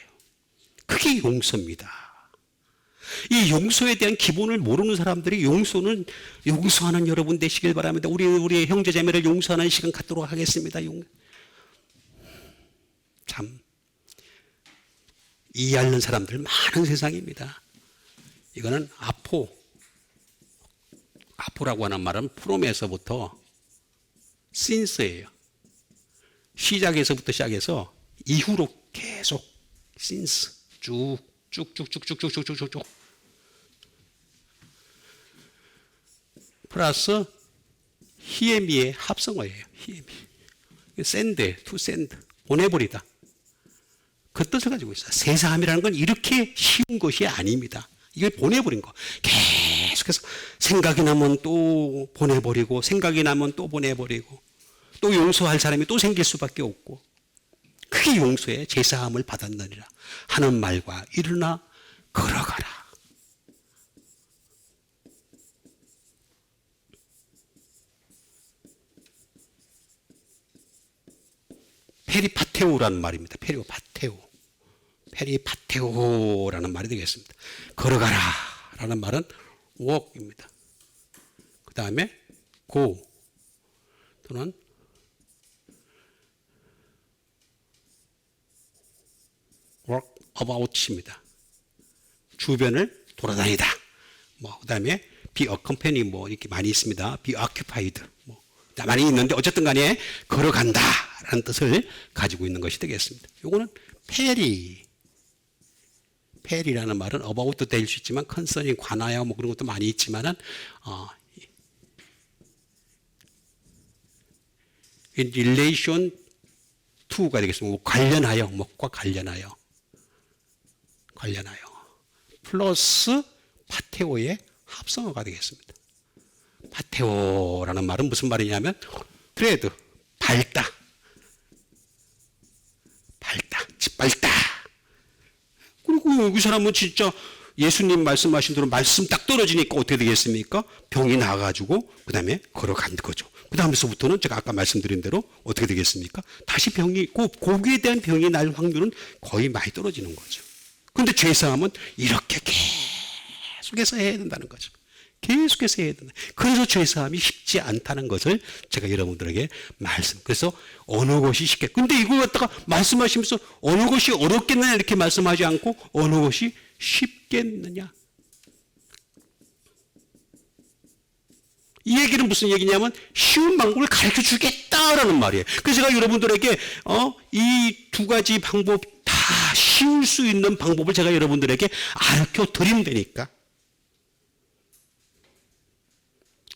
그게 용서입니다. 이 용서에 대한 기본을 모르는 사람들이 용서하는 여러분 되시길 바랍니다. 우리의 형제자매를 용서하는 시간 갖도록 하겠습니다. 참 이해하는 사람들 많은 세상입니다. 이거는 아포 앞으로라고 하는 말은 from에서부터 since예요. 시작에서부터 시작해서 이후로 계속 since 쭉쭉쭉쭉쭉쭉쭉쭉 플러스 히에미의 합성어예요. 히에미. send, to send. 보내버리다. 그 뜻을 가지고 있어요. 세사함이라는 건 이렇게 쉬운 것이 아닙니다. 이걸 보내버린 거. 계속해서 생각이 나면 또 보내버리고, 생각이 나면 또 보내버리고, 또 용서할 사람이 또 생길 수밖에 없고, 그게 용서의 제사함을 받았느니라 하는 말과 일어나 걸어가라. 페리파테오라는 말입니다. 페리파테오라는 말이 되겠습니다. 걸어가라 라는 말은 walk입니다. 그 다음에 go 또는 walk about입니다. 주변을 돌아다니다. 그 다음에 be accompanied 이렇게 많이 있습니다. be occupied 많이 있는데 어쨌든 간에 걸어간다 라는 뜻을 가지고 있는 것이 되겠습니다. 요거는 페리라는 말은 about도 될 수 있지만 concerning 관하여 그런 것도 많이 있지만은 in relation to가 되겠습니다. 관련하여 뭐과 관련하여 플러스 파테오의 합성어가 되겠습니다. 파테오라는 말은 무슨 말이냐면 트레드 밟다 짓밟다. 그리고 이 사람은 진짜 예수님 말씀하신 대로 말씀 딱 떨어지니까 어떻게 되겠습니까? 병이 나가지고 그 다음에 걸어간 거죠. 그 다음에서부터는 제가 아까 말씀드린 대로 어떻게 되겠습니까? 다시 병이 고기에 대한 병이 날 확률은 거의 많이 떨어지는 거죠. 그런데 죄사함은 이렇게 계속해서 해야 된다는 거죠. 계속해서 해야 된다. 그래서 죄사함이 쉽지 않다는 것을 제가 여러분들에게 그래서 어느 것이 쉽게. 근데 이걸 갖다가 말씀하시면서 어느 것이 어렵겠느냐 이렇게 말씀하지 않고 어느 것이 쉽겠느냐. 이 얘기는 무슨 얘기냐면 쉬운 방법을 가르쳐 주겠다라는 말이에요. 그래서 제가 여러분들에게 이 두 가지 방법 다 쉬울 수 있는 방법을 제가 여러분들에게 가르쳐 드리면 되니까.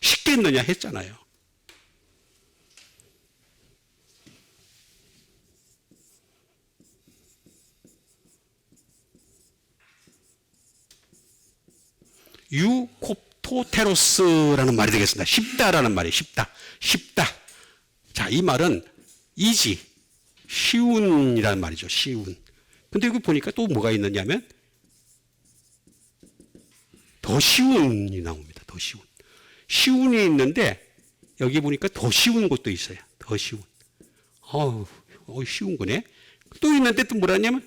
쉽겠느냐 했잖아요. 유콥토테로스라는 말이 되겠습니다. 쉽다라는 말이에요. 쉽다. 자, 이 말은 easy, 쉬운이라는 말이죠. 쉬운. 근데 여기 보니까 또 뭐가 있느냐면 더 쉬운이 나옵니다. 더 쉬운. 쉬운이 있는데 여기 보니까 더 쉬운 것도 있어요. 더 쉬운. 쉬운 거네. 또 있는데 또 뭐라냐면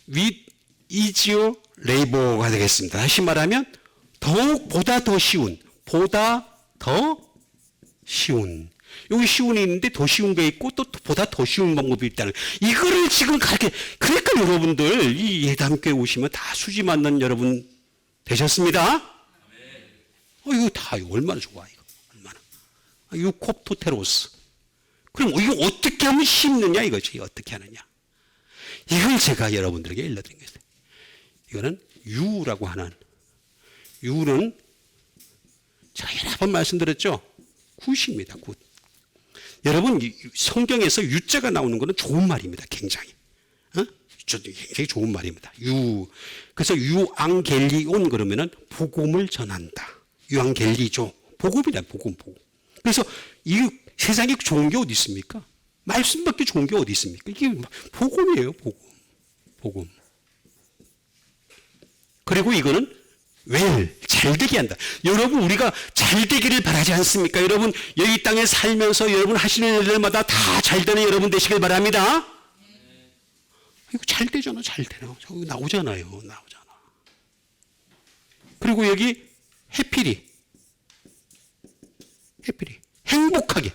with easier labor가 되겠습니다. 다시 말하면 보다 더 쉬운. 여기 쉬운이 있는데 더 쉬운 게 있고 또 보다 더 쉬운 방법이 있다는 이거를 지금 그러니까 여러분들 이 예담교회 오시면 다 수지 맞는 여러분 되셨습니다. 이거 다 얼마나 좋아 이거 얼마나. 유콥토테로스. 그럼 이거 어떻게 하면 쉽느냐 이거지. 어떻게 하느냐. 이걸 제가 여러분들에게 일러드린 거예요. 이거는 유라고 하는 유는 제가 여러 번 말씀드렸죠. 굿입니다. 굿. 여러분 성경에서 유자가 나오는 것은 좋은 말입니다. 굉장히. 굉장히 좋은 말입니다. 그래서 유앙겔리온 그러면은 복음을 전한다. 유앙겔리죠. 복음이다. 복음. 그래서 이 세상에 좋은 게 어디 있습니까? 말씀밖에 좋은 게 어디 있습니까? 이게 복음이에요. 복음. 그리고 이거는 잘되게 한다. 여러분 우리가 잘되기를 바라지 않습니까? 여러분 여기 땅에 살면서 여러분 하시는 일들마다 다 잘되는 여러분 되시길 바랍니다. 이거 잘되잖아. 잘되나. 저기 나오잖아요. 그리고 여기 해피리 행복하게.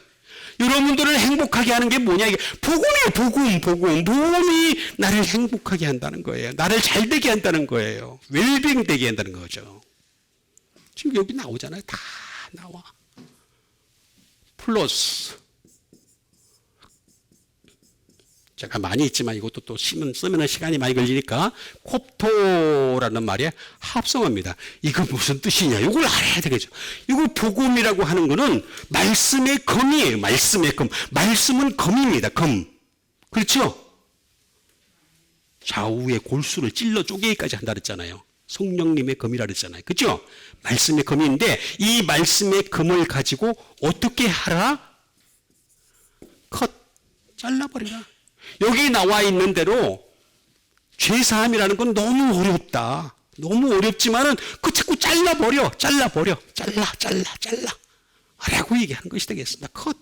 여러분들을 행복하게 하는 게 뭐냐? 이게 복음이에요. 복음이 나를 행복하게 한다는 거예요. 나를 잘되게 한다는 거예요. 웰빙 되게 한다는 거죠. 지금 여기 나오잖아요. 다 나와. 플러스. 제가 많이 있지만 이것도 또 쓰면 시간이 많이 걸리니까 콥토라는 말에 합성합니다. 이거 무슨 뜻이냐? 이걸 알아야 되겠죠. 이거 복음이라고 하는 거는 말씀의 검이에요. 말씀의 검. 말씀은 검입니다. 검. 그렇죠? 좌우의 골수를 찔러 쪼개기까지 한다 그랬잖아요. 성령님의 검이라 그랬잖아요. 그렇죠? 말씀의 검인데 이 말씀의 검을 가지고 어떻게 하라? 컷. 잘라버리라. 여기 나와 있는 대로 죄사함이라는 건 너무 어렵다. 너무 어렵지만은 그 자꾸 잘라. 라고 얘기하는 것이 되겠습니다. 컷.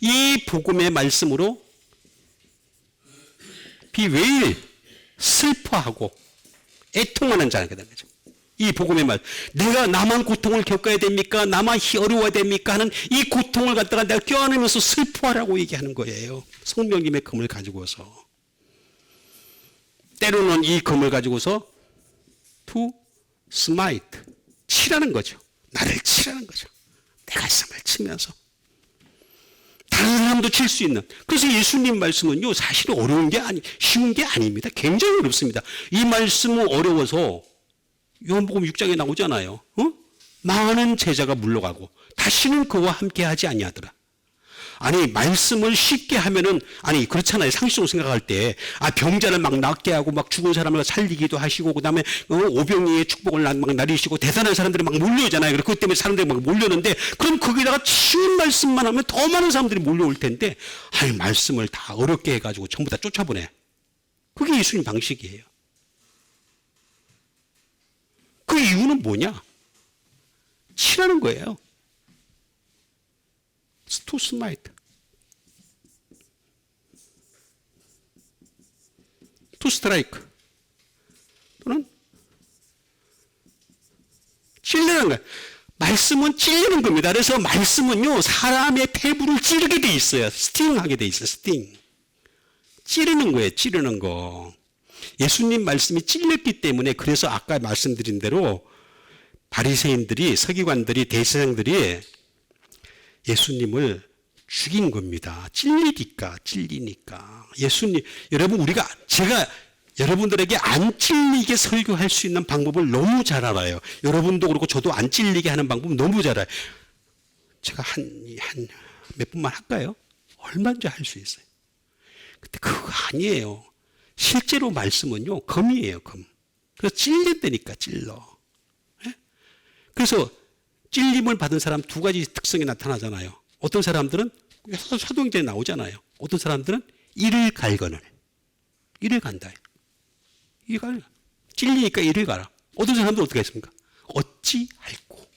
이 복음의 말씀으로 비웨일 슬퍼하고 애통하는 자가 되는 거죠. 이 복음의 말, 내가 나만 고통을 겪어야 됩니까? 나만 어려워야 됩니까? 하는 이 고통을 갖다가 내가 껴안으면서 슬퍼하라고 얘기하는 거예요. 성령님의 검을 가지고서. 때로는 이 검을 가지고서 to smite, 치라는 거죠. 나를 치라는 거죠. 내 가슴을 치면서. 다른 사람도 칠 수 있는. 그래서 예수님 말씀은요, 사실 쉬운 게 아닙니다. 굉장히 어렵습니다. 이 말씀은 어려워서 요한복음 6장에 나오잖아요. 많은 제자가 물러가고 다시는 그와 함께 하지 아니하더라. 아니 말씀을 쉽게 하면은 그렇잖아요. 상식적으로 생각할 때 병자를 막 낫게 하고 막 죽은 사람을 살리기도 하시고 그다음에 오병이의 축복을 막 나리시고 대단한 사람들이 막 몰려오잖아요. 그것 때문에 사람들이 막 몰려오는데 그럼 거기다가 쉬운 말씀만 하면 더 많은 사람들이 몰려올 텐데 말씀을 다 어렵게 해가지고 전부 다 쫓아보내. 그게 예수님 방식이에요. 그 이유는 뭐냐? 치라는 거예요. to smite. to strike. 또는 찔르는 거예요. 말씀은 찔리는 겁니다. 그래서 말씀은요, 사람의 폐부를 찌르게 돼 있어요. 스팅하게 돼 있어요. 스팅. 찌르는 거예요. 찌르는 거. 예수님 말씀이 찔렸기 때문에 그래서 아까 말씀드린 대로 바리새인들이 서기관들이 대제사장들이 예수님을 죽인 겁니다. 찔리니까. 예수님 여러분 제가 여러분들에게 안 찔리게 설교할 수 있는 방법을 너무 잘 알아요. 여러분도 그렇고 저도 안 찔리게 하는 방법 너무 잘 알아요. 제가 한 몇 분만 할까요? 얼마든지 할 수 있어요. 근데 그거 아니에요. 실제로 말씀은요, 검이에요, 검. 그래서 찔린다니까, 찔러. 예? 그래서 찔림을 받은 사람 두 가지 특성이 나타나잖아요. 어떤 사람들은, 사도행전에 나오잖아요. 어떤 사람들은 이를 갈거늘. 이를 간다. 찔리니까 이를 가라. 어떤 사람들은 어떻게 했습니까? 어찌할꼬.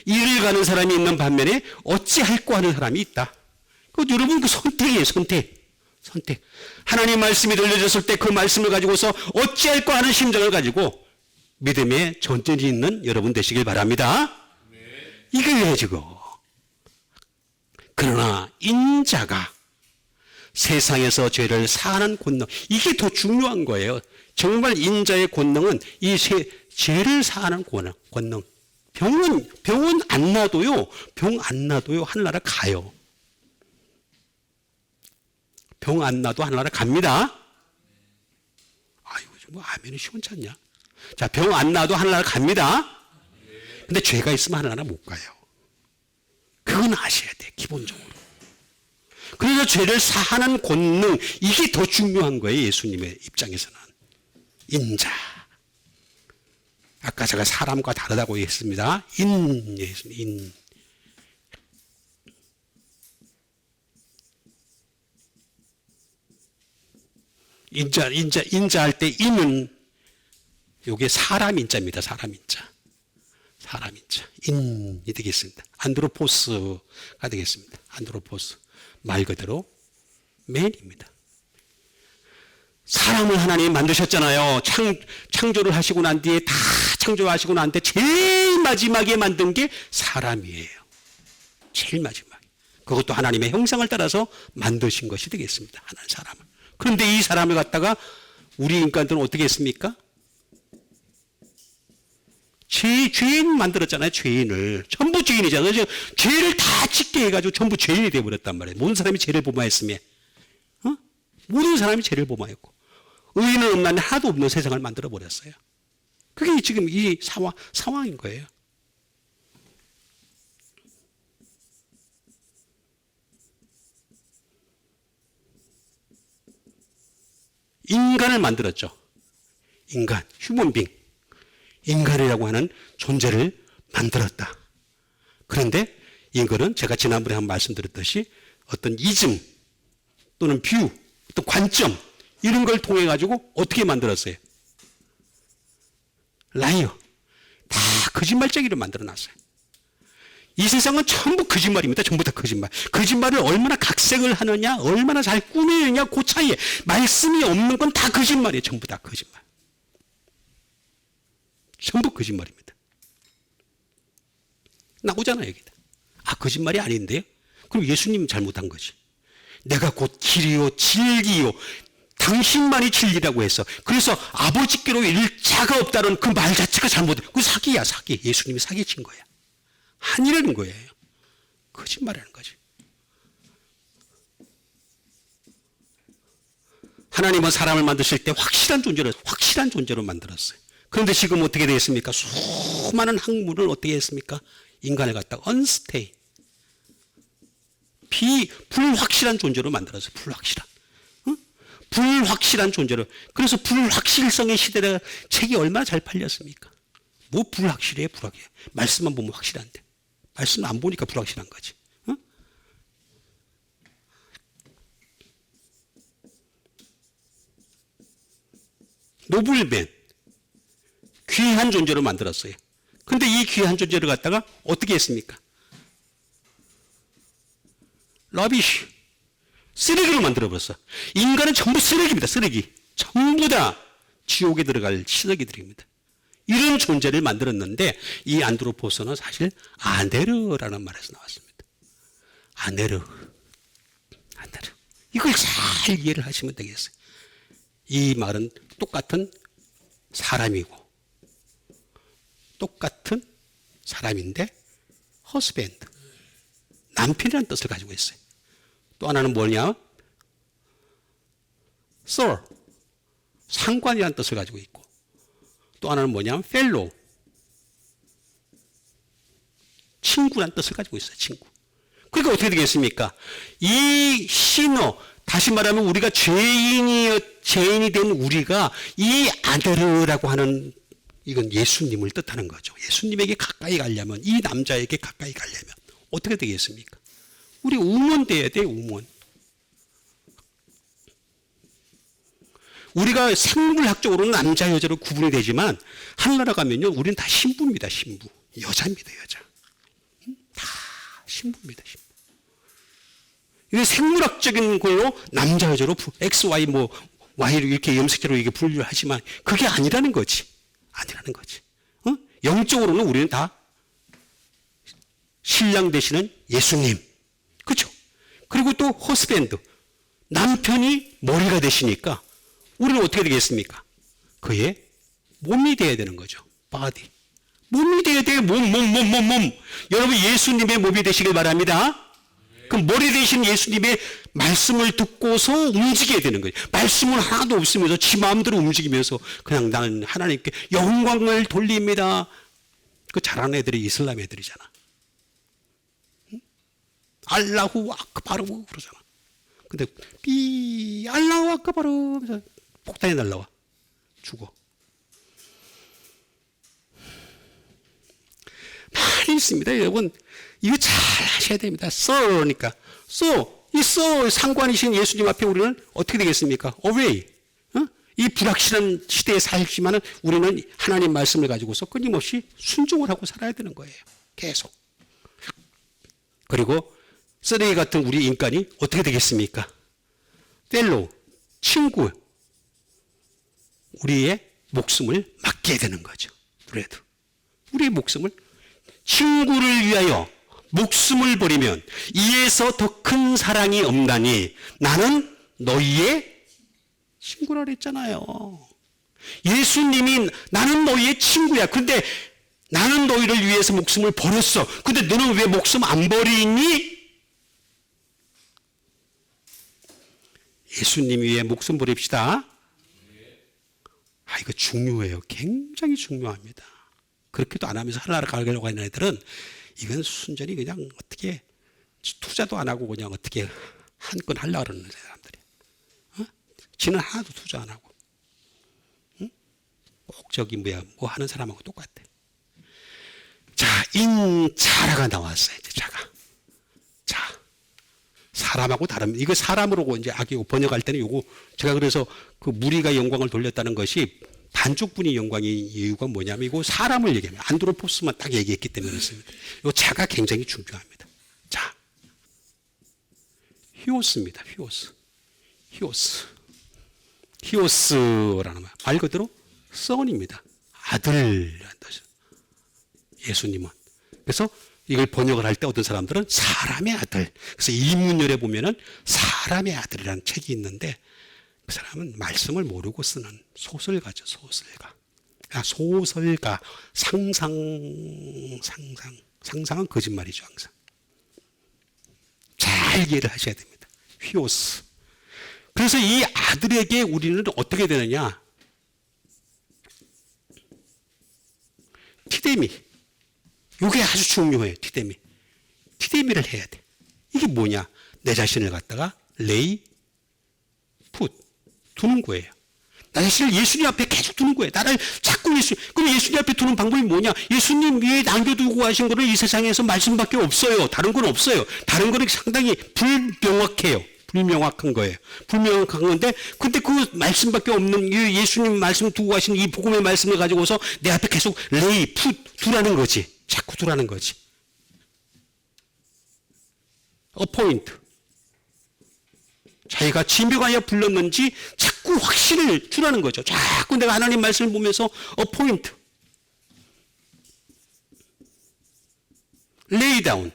이를 가는 사람이 있는 반면에 어찌할꼬 하는 사람이 있다. 여러분 그 선택이에요, 선택. 하나님 말씀이 들려졌을 때 그 말씀을 가지고서 어찌할까 하는 심정을 가지고 믿음의 전진이 있는 여러분 되시길 바랍니다. 이거예요 지금. 그러나 인자가 세상에서 죄를 사하는 권능, 이게 더 중요한 거예요. 정말 인자의 권능은 이 죄를 사하는 권능. 병은 안 놔도요 하늘나라 가요. 병 안 나도 하늘나라 갑니다. 뭐 아멘이 시원찮냐? 자, 병 안 나도 하늘나라 갑니다. 근데 죄가 있으면 하늘나라 못 가요. 그건 아셔야 돼, 기본적으로. 그래서 죄를 사하는 권능, 이게 더 중요한 거예요, 예수님의 입장에서는. 인자. 아까 제가 사람과 다르다고 했습니다. 인. 인자할 때 인은 요게 사람 인자입니다. 사람 인자. 인이 되겠습니다. 안드로포스가 되겠습니다. 안드로포스. 말 그대로 맨입니다. 사람을 하나님이 만드셨잖아요. 창조를 하시고 난 뒤에 다 창조하시고 난 뒤에 제일 마지막에 만든 게 사람이에요. 제일 마지막. 그것도 하나님의 형상을 따라서 만드신 것이 되겠습니다. 하나님 사람을. 그런데 이 사람을 갖다가 우리 인간들은 어떻게 했습니까? 죄인 만들었잖아요. 죄인을. 전부 죄인이잖아요. 죄를 다 짓게 해가지고 전부 죄인이 되어버렸단 말이에요. 모든 사람이 죄를 범하였으며. 모든 사람이 죄를 범하였고. 의인은 없나니 하나도 없는 세상을 만들어버렸어요. 그게 지금 이 상황인 거예요. 인간을 만들었죠. 인간, 휴먼빙. 인간이라고 하는 존재를 만들었다. 그런데 이거는 제가 지난번에 한번 말씀드렸듯이 어떤 이즘 또는 뷰, 어떤 관점 이런 걸 통해 가지고 어떻게 만들었어요? 라이어. 다 거짓말쟁이로 만들어놨어요. 이 세상은 전부 거짓말입니다. 전부 다 거짓말. 거짓말을 얼마나 각색을 하느냐, 얼마나 잘 꾸미느냐, 그 차이에 말씀이 없는 건 다 거짓말이에요. 전부 다 거짓말. 전부 거짓말입니다. 나오잖아요, 여기다. 아, 거짓말이 아닌데요? 그럼 예수님 잘못한 거지. 내가 곧 길이요, 진리요. 당신만이 진리라고 해서. 그래서 아버지께로 이를 자가 없다는 그 말 자체가 잘못해. 그 사기야, 사기. 예수님이 사기친 거야. 아니라는 거예요. 거짓말이라는 거지. 하나님은 사람을 만드실 때 확실한 존재로 만들었어요. 그런데 지금 어떻게 되겠습니까? 수많은 학문을 어떻게 했습니까? 인간을 갖다가 unstay, 불확실한 존재로 만들었어요. 불확실한. 불확실한 존재로. 그래서 불확실성의 시대라 책이 얼마나 잘 팔렸습니까? 뭐 불확실해, 불확실해. 말씀만 보면 확실한데. 말씀 안 보니까 불확실한 거지. 노블맨. 귀한 존재로 만들었어요. 근데 이 귀한 존재를 갖다가 어떻게 했습니까? 러비쉬. 쓰레기로 만들어버렸어. 인간은 전부 쓰레기입니다. 쓰레기. 전부 다 지옥에 들어갈 쓰레기들입니다. 이런 존재를 만들었는데 이 안드로포스는 사실 아네르라는 말에서 나왔습니다. 아네르. 이걸 잘 이해를 하시면 되겠어요. 이 말은 똑같은 사람이고 똑같은 사람인데 허스밴드, 남편이라는 뜻을 가지고 있어요. 또 하나는 뭐냐? sir, 상관이라는 뜻을 가지고 있고 또 하나는 뭐냐면 fellow, 친구라는 뜻을 가지고 있어요. 친구. 그러니까 어떻게 되겠습니까? 이 신어, 다시 말하면 우리가 죄인이 된 우리가 이 아데르라고 하는 이건 예수님을 뜻하는 거죠. 예수님에게 가까이 가려면, 이 남자에게 가까이 가려면 어떻게 되겠습니까? 우리 우먼 돼야 돼, 우먼. 우리가 생물학적으로는 남자, 여자로 구분이 되지만 하늘나라 가면요, 우리는 다 신부입니다, 신부. 여자입니다, 여자. 다 신부입니다, 신부. 이게 생물학적인 걸로 남자, 여자로 X, Y, 뭐 Y로 이렇게 염색체로 이게 분류를 하지만 그게 아니라는 거지. 아니라는 거지. 영적으로는 우리는 다 신랑 되시는 예수님. 그렇죠? 그리고 또 허스밴드. 남편이 머리가 되시니까 우리는 어떻게 되겠습니까? 그의 몸이 되어야 되는 거죠. 바디. 몸이 되어야 돼요. 몸. 여러분 예수님의 몸이 되시길 바랍니다. 그럼 머리 되신 예수님의 말씀을 듣고서 움직여야 되는 거예요. 말씀은 하나도 없으면서 지 마음대로 움직이면서 그냥 나는 하나님께 영광을 돌립니다. 그 잘하는 애들이 이슬람 애들이잖아. 응? 알라후 아크바르 그러잖아. 근데 알라후 아크바르 폭탄이 날라와. 죽어. 많이 있습니다. 여러분 이거 잘 하셔야 됩니다. 그러니까 이 상관이신 예수님 앞에 우리는 어떻게 되겠습니까? away. 이 불확실한 시대에 살지만은 우리는 하나님 말씀을 가지고서 끊임없이 순종을 하고 살아야 되는 거예요. 계속. 그리고 쓰레기 같은 우리 인간이 어떻게 되겠습니까? fellow, 친구. 우리의 목숨을 맡겨야 되는 거죠. 그래도 우리의 목숨을, 친구를 위하여 목숨을 버리면 이에서 더 큰 사랑이 없나니 나는 너희의 친구라 그랬잖아요. 예수님이 나는 너희의 친구야. 근데 나는 너희를 위해서 목숨을 버렸어. 근데 너는 왜 목숨 안 버리니? 예수님 위해 목숨 버립시다. 이거 중요해요. 굉장히 중요합니다. 그렇게도 안 하면서 하나를 가려고 하는 애들은 이건 순전히 그냥 어떻게 투자도 안 하고 그냥 어떻게 한 건 하려고 그러는 사람들이. 지는 하나도 투자 안 하고. 꼭 저기 뭐 하는 사람하고 똑같아. 자, 인자라가 나왔어요. 이제 자가. 자, 사람하고 다릅니다. 이거 사람으로 이제 번역할 때는 요거 제가 그래서 그 무리가 영광을 돌렸다는 것이 반쪽분이 영광의 이유가 뭐냐면 이거 사람을 얘기합니다. 안드로포스만 딱 얘기했기 때문에 그렇습니다. 요 자가 굉장히 중요합니다. 자, 히오스입니다. 히오스라는 말 그대로 son입니다. 아들이라는 뜻이에요. 예수님은. 그래서 이걸 번역을 할 때 어떤 사람들은 사람의 아들. 그래서 이문열에 보면은 사람의 아들이라는 책이 있는데 그 사람은 말씀을 모르고 쓰는 소설가죠. 소설가. 상상은 거짓말이죠. 항상. 잘 이해를 하셔야 됩니다. 휘오스. 그래서 이 아들에게 우리는 어떻게 되느냐? 티데미. 이게 아주 중요해요. 티데미를 해야 돼. 이게 뭐냐? 내 자신을 갖다가 레이 풋 두는 거예요. 나 자신을 예수님 앞에 계속 두는 거예요. 나를 자꾸 그럼 예수님 앞에 두는 방법이 뭐냐? 예수님 위에 남겨두고 하신 거는 이 세상에서 말씀밖에 없어요. 다른 건 없어요. 다른 거는 상당히 불명확해요. 불명확한 거예요. 불명확한 건데, 근데 그 말씀밖에 없는 이 예수님 말씀 두고 가신 이 복음의 말씀을 가지고서 내 앞에 계속 레이 풋 두라는 거지. 자꾸 두라는 거지. 어포인트. 자기가 지명하여 불렀는지 자꾸 확신을 주라는 거죠. 자꾸 내가 하나님 말씀을 보면서 어포인트. 레이 다운.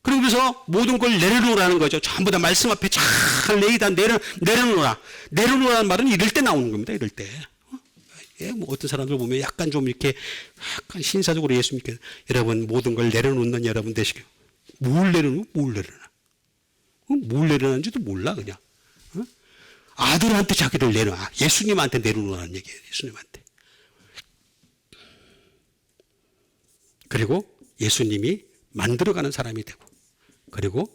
그러면서 모든 걸 내려놓으라는 거죠. 전부 다 말씀 앞에 잘 레이다 내려놓으라. 내려놓으라는 말은 이럴 때 나오는 겁니다. 이럴 때. 뭐 어떤 사람들 보면 약간 좀 이렇게 약간 신사적으로 예수 믿게 여러분 모든 걸 내려놓는 여러분 되시고 뭘 내려놓나? 뭘 내려놓는지도 몰라 그냥. 아들한테 자기를 내려놔. 예수님한테 내려놓으라는 얘기예요. 예수님한테. 그리고 예수님이 만들어가는 사람이 되고 그리고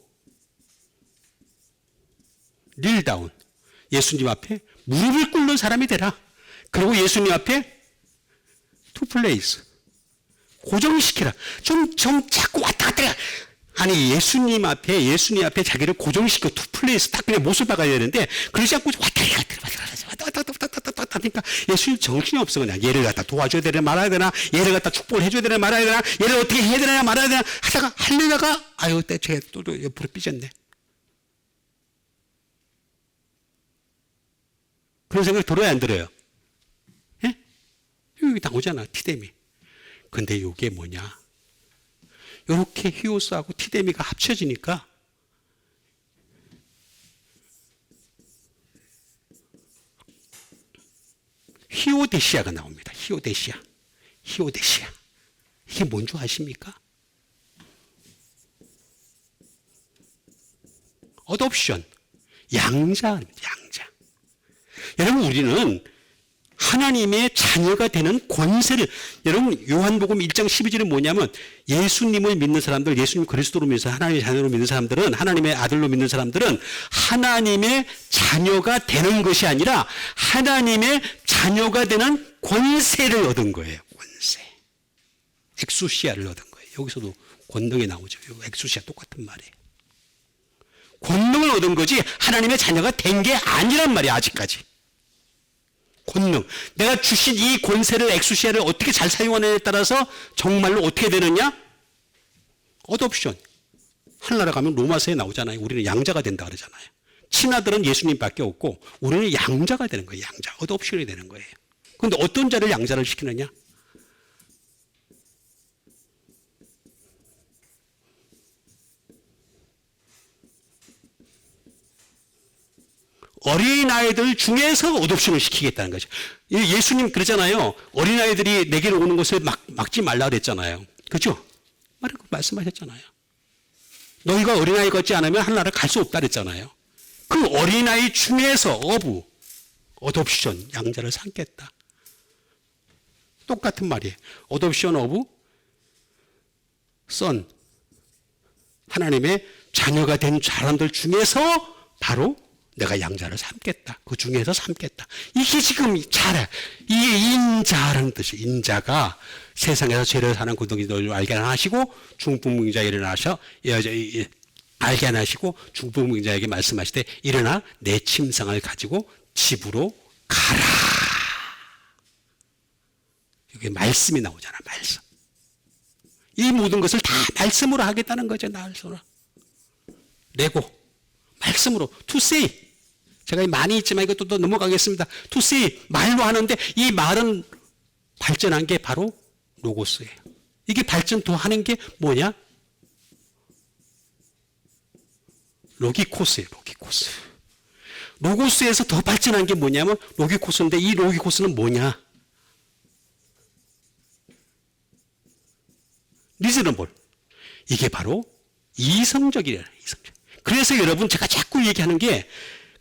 릴다운. 예수님 앞에 무릎을 꿇는 사람이 되라. 그리고 예수님 앞에 투 플레이스. 고정시키라. 좀 자꾸 왔다 갔다 해. 아니 예수님 앞에 자기를 고정시켜 투 플레이스 딱 그냥 못을 박아야 되는데 그러지 않고 왔다 갔다 하니까 예수님 정신이 없어 그냥. 얘를 갖다 도와줘야 되나 말아야 되나, 얘를 갖다 축복을 해줘야 되나 말아야 되나, 얘를 어떻게 해야 되나 말아야 되나 하려다가 아유 제가 또 옆으로 삐졌네. 그런 생각이 들어야 안 들어요? 예? 여기 나오잖아 티데미. 근데 이게 뭐냐? 이렇게 히오스하고 티데미가 합쳐지니까 히오데시아가 나옵니다. 히오데시아. 이게 뭔지 아십니까? 어덥션. 양자. 여러분 우리는 하나님의 자녀가 되는 권세를, 여러분 요한복음 1장 12절은 뭐냐면 예수님을 믿는 사람들, 예수님 그리스도로 믿는 하나님의 자녀로 믿는 사람들은, 하나님의 아들로 믿는 사람들은 하나님의 자녀가 되는 것이 아니라 하나님의 자녀가 되는 권세를 얻은 거예요. 권세. 엑수시아를 얻은 거예요. 여기서도 권능이 나오죠. 엑수시아 똑같은 말이에요. 권능을 얻은 거지 하나님의 자녀가 된 게 아니란 말이야 아직까지. 권능. 내가 주신 이 권세를 엑수시아를 어떻게 잘 사용하느냐에 따라서 정말로 어떻게 되느냐? 어덥션. 하늘나라 가면 로마서에 나오잖아요. 우리는 양자가 된다 그러잖아요. 친아들은 예수님밖에 없고 우리는 양자가 되는 거예요. 양자. 어독션이 되는 거예요. 그런데 어떤 자를 양자를 시키느냐? 어린아이들 중에서 어독션을 시키겠다는 거죠. 예수님 그러잖아요. 어린아이들이 내게로 오는 것을 막지 말라 그랬잖아요. 그렇죠? 말씀하셨잖아요. 너희가 어린아이 같지 않으면 하나를 갈 수 없다 그랬잖아요. 그 어린아이 중에서 어독션, 양자를 삼겠다. 똑같은 말이에요. 어독션 오브 선. 하나님의 자녀가 된 사람들 중에서 바로 내가 양자를 삼겠다. 그 중에서 삼겠다. 이게 지금 이게 인자라는 뜻이에요. 인자가 세상에서 죄를 사는 고등이들을 알게 하시고 중풍병자에 일어나셔 알게 하시고 중풍병자에게 말씀하실 때 일어나 내 침상을 가지고 집으로 가라. 여기 말씀이 나오잖아. 말씀. 이 모든 것을 다 말씀으로 하겠다는 거죠. 말씀으로. 레고. 말씀으로. To say. 제가 많이 있지만 이것도 또 넘어가겠습니다. To say. 말로 하는데 이 말은 발전한 게 바로 로고스예요. 이게 발전 더 하는 게 뭐냐? 로기코스예요. 로기코스. 로고스에서 더 발전한 게 뭐냐면 로기코스인데 이 로기코스는 뭐냐? 리즈너블. 이게 바로 이성적이래요. 이성적. 그래서 여러분 제가 자꾸 얘기하는 게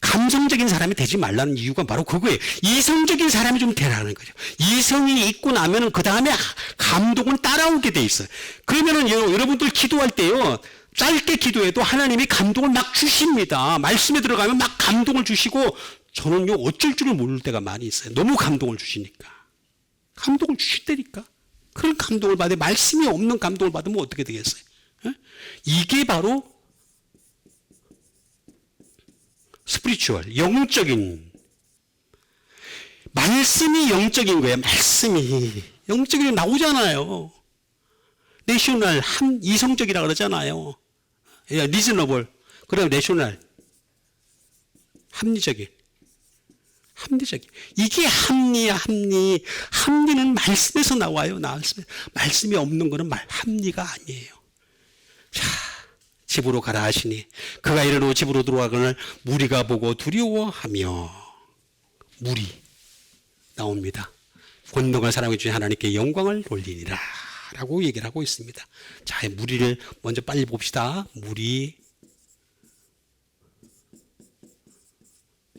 감성적인 사람이 되지 말라는 이유가 바로 그거예요. 이성적인 사람이 좀 되라는 거죠. 이성이 있고 나면은 그 다음에 감동은 따라오게 돼 있어요. 그러면은 여러분들 기도할 때요. 짧게 기도해도 하나님이 감동을 막 주십니다. 말씀에 들어가면 막 감동을 주시고 저는요 어쩔 줄을 모를 때가 많이 있어요. 너무 감동을 주시니까. 감동을 주실 때니까. 그런 감동을 받아 말씀이 없는 감동을 받으면 어떻게 되겠어요? 이게 바로 스피리추얼, 영적인 말씀이 영적인 거예요. 말씀이 영적인 나오잖아요. 내셔널 이성적이라 그러잖아요. 리즈너블 그리고 내셔널 합리적인. 이게 합리야, 합리. 합리는 말씀에서 나와요. 말씀이 없는 거는 합리가 아니에요. 자, 집으로 가라 하시니 그가 이르러 집으로 들어가거늘 무리가 보고 두려워하며 무리 나옵니다. 권능을 사랑해 주신 하나님께 영광을 돌리니라 라고 얘기를 하고 있습니다. 자, 무리를 먼저 빨리 봅시다. 무리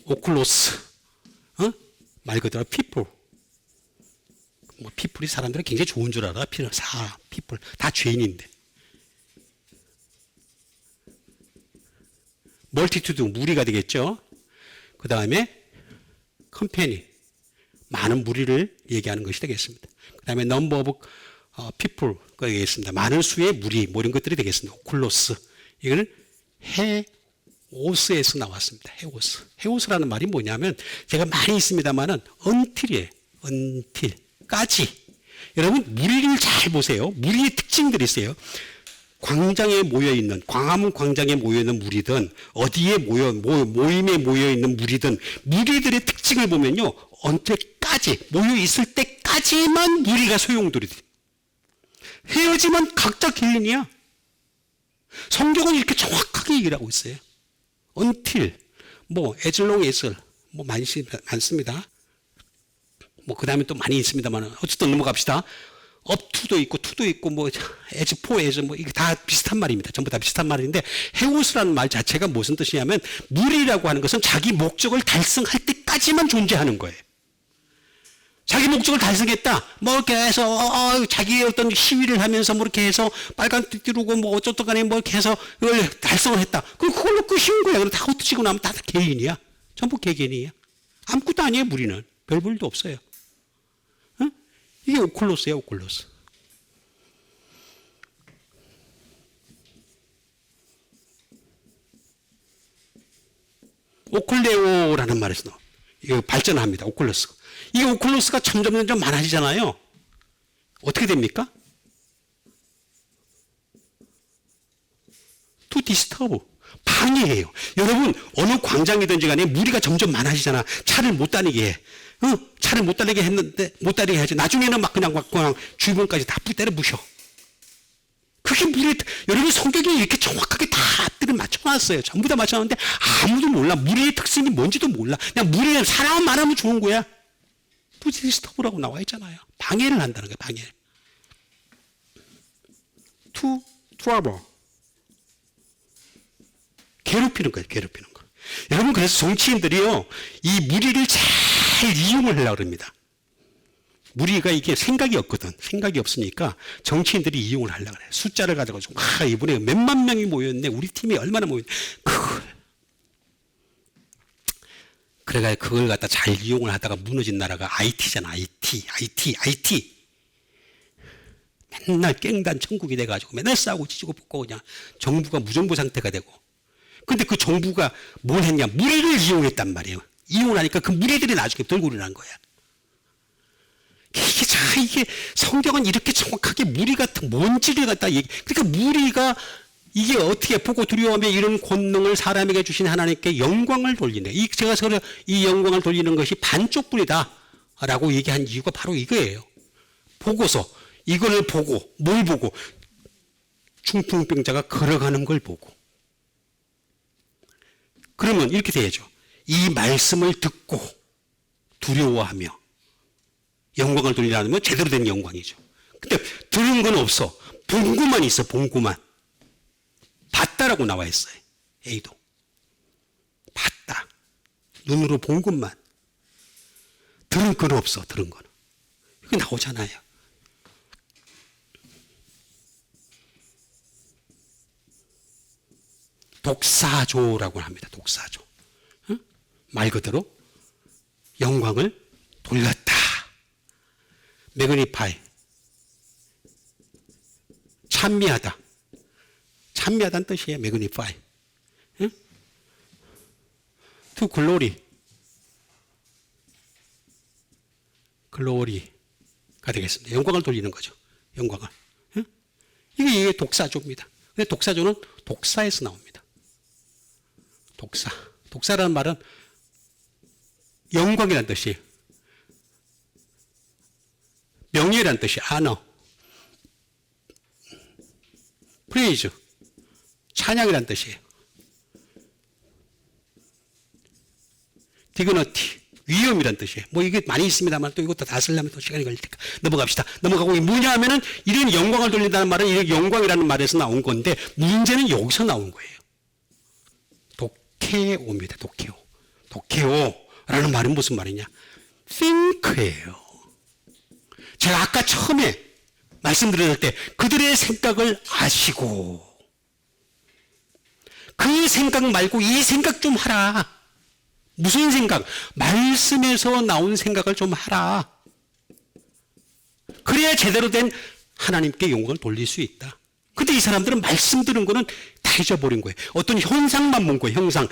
오클로스 말 그대로 people. people이 사람들은 굉장히 좋은 줄 알아. people 다 죄인인데. 멀티투드 무리가 되겠죠. 그 다음에 컴패니 많은 무리를 얘기하는 것이 되겠습니다. 그 다음에 number of people가 되겠습니다. 많은 수의 무리 뭐 이런 것들이 되겠습니다. 오클로스 이거는 헤오스에서 나왔습니다. 헤오스라는 말이 뭐냐면 제가 많이 있습니다만은 until이에요. until까지. 여러분 무리를 잘 보세요. 무리의 특징들이 있어요. 광장에 모여있는 광화문 광장에 모여있는 무리든 어디에 모임에 모여있는 무리든 무리들의 특징을 보면요. 언제까지 모여있을 때까지만 무리가 소용돌이 돼. 헤어지면 각자 개인이야. 성경은 이렇게 정확하게 얘기를 하고 있어요. until as long as 많습니다. 그 다음에 또 많이 있습니다만 어쨌든 넘어갑시다. up to도 있고 to도 있고 as for as 이게 다 비슷한 말입니다. 전부 다 비슷한 말인데 헤오스라는 말 자체가 무슨 뜻이냐면 무리라고 하는 것은 자기 목적을 달성할 때까지만 존재하는 거예요. 자기 목적을 달성했다. 이렇게 해서 자기의 어떤 시위를 하면서 이렇게 해서 빨간 띠 띠르고 어쩌다 간에 이렇게 해서 그걸 달성을 했다. 그걸로 끝인 거야. 그럼 다 흩어지고 나면 다 개인이야. 전부 개개인이야. 아무것도 아니에요. 무리는 별 볼일도 없어요. 이게 오클로스예요. 오클로스. 오클레오라는 말에서 이거 발전합니다. 오클로스. 이 오클로스가 점점 많아지잖아요. 어떻게 됩니까? to disturb. 방해예요. 여러분, 어느 광장이든지 간에 무리가 점점 많아지잖아. 차를 못 다니게 해. 차를 못 다니게 했는데, 못 다니게 해야지. 나중에는 그냥 주변까지 다 때려 부셔. 그게 여러분 성격이 이렇게 정확하게 다 앞뒤를 맞춰놨어요. 전부 다 맞춰놨는데 아무도 몰라. 무리의 특징이 뭔지도 몰라. 그냥 무리는 사람만 많으면 좋은 거야. 디스터브라고 나와 있잖아요. 방해를 한다는 거예요. 방해. to trouble. 괴롭히는 거예요. 괴롭히는 거. 여러분, 그래서 정치인들이요, 이 무리를 잘 이용을 하려고 합니다. 무리가 이게 생각이 없거든. 생각이 없으니까 정치인들이 이용을 하려고 그래. 숫자를 가져가지고, 이번에 몇만 명이 모였네. 우리 팀이 얼마나 모였네. 그걸 갖다 잘 이용을 하다가 무너진 나라가 IT잖아. IT. 맨날 깽단 천국이 돼가지고 맨날 싸우고 찢고 뽑고 그냥 정부가 무정부 상태가 되고. 근데 그 정부가 뭘 했냐? 무리를 이용했단 말이에요. 이용을 하니까 그 무리들이 나중에 돌고 일어난 거야. 이게 성경은 이렇게 정확하게 무리 같은 뭔지를 갖다 그러니까 무리가 이게 어떻게 보고 두려워하며 이런 권능을 사람에게 주신 하나님께 영광을 돌리네. 제가 이 영광을 돌리는 것이 반쪽뿐이다라고 얘기한 이유가 바로 이거예요. 보고서 이걸 보고 뭘 보고 중풍병자가 걸어가는 걸 보고. 그러면 이렇게 돼야죠. 이 말씀을 듣고 두려워하며 영광을 돌리라는 건 제대로 된 영광이죠. 근데 들은 건 없어. 본구만 있어. 본구만. 봤다라고 나와 있어요. A도. 봤다. 눈으로 본 것만. 들은 건 없어. 들은 거는. 이게 나오잖아요. 독사조라고 합니다. 독사조. 말 그대로 영광을 돌렸다. 매그니파이. 찬미하다. 찬미하다는 뜻이에요. 매그니파이. to glory. 글로리가 되겠습니다. 영광을 돌리는 거죠. 영광을. 이게 독사조입니다. 근데 독사조는 독사에서 나옵니다. 독사. 독사라는 말은 영광이라는 뜻이에요. 명예라는 뜻이 honor. praise. 찬양이라는 뜻이에요. dignity. 위엄이라는 뜻이에요. 이게 많이 있습니다만 또 이것도 다 쓰려면 또 시간이 걸릴 테니까 넘어갑시다. 넘어가고 뭐냐 하면은 이런 영광을 돌린다는 말은 이런 영광이라는 말에서 나온 건데 문제는 여기서 나온 거예요. 도케오입니다. 도케오. 도케오라는 말은 무슨 말이냐? think예요. 제가 아까 처음에 말씀드렸을 때 그들의 생각을 아시고 그 생각 말고 이 생각 좀 하라. 무슨 생각? 말씀에서 나온 생각을 좀 하라. 그래야 제대로 된 하나님께 영광을 돌릴 수 있다. 근데 이 사람들은 말씀 들은 거는 다 잊어버린 거예요. 어떤 현상만 본 거예요. 현상.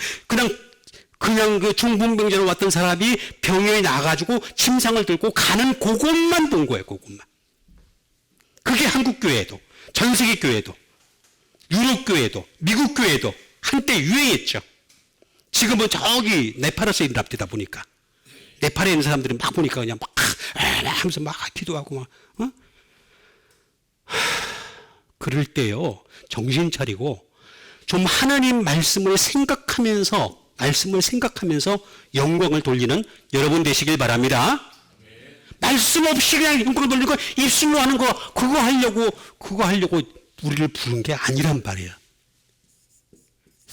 그냥 그 중풍병자로 왔던 사람이 병에 나가지고 침상을 들고 가는 그것만 본 거예요. 그것만. 그게 한국 교회에도, 전 세계 교회도, 유럽 교회도, 미국 교회도 한때 유행했죠. 지금은 저기 네팔에서 일합니다 보니까. 네팔에 있는 사람들이 막 보니까 그냥 막 하면서 막 기도하고 막. 그럴 때요. 정신 차리고 좀 하나님 말씀을 생각하면서 영광을 돌리는 여러분 되시길 바랍니다. 말씀 없이 그냥 영광 돌리고 입술로 하는 거 그거 하려고 우리를 부른 게 아니란 말이에요.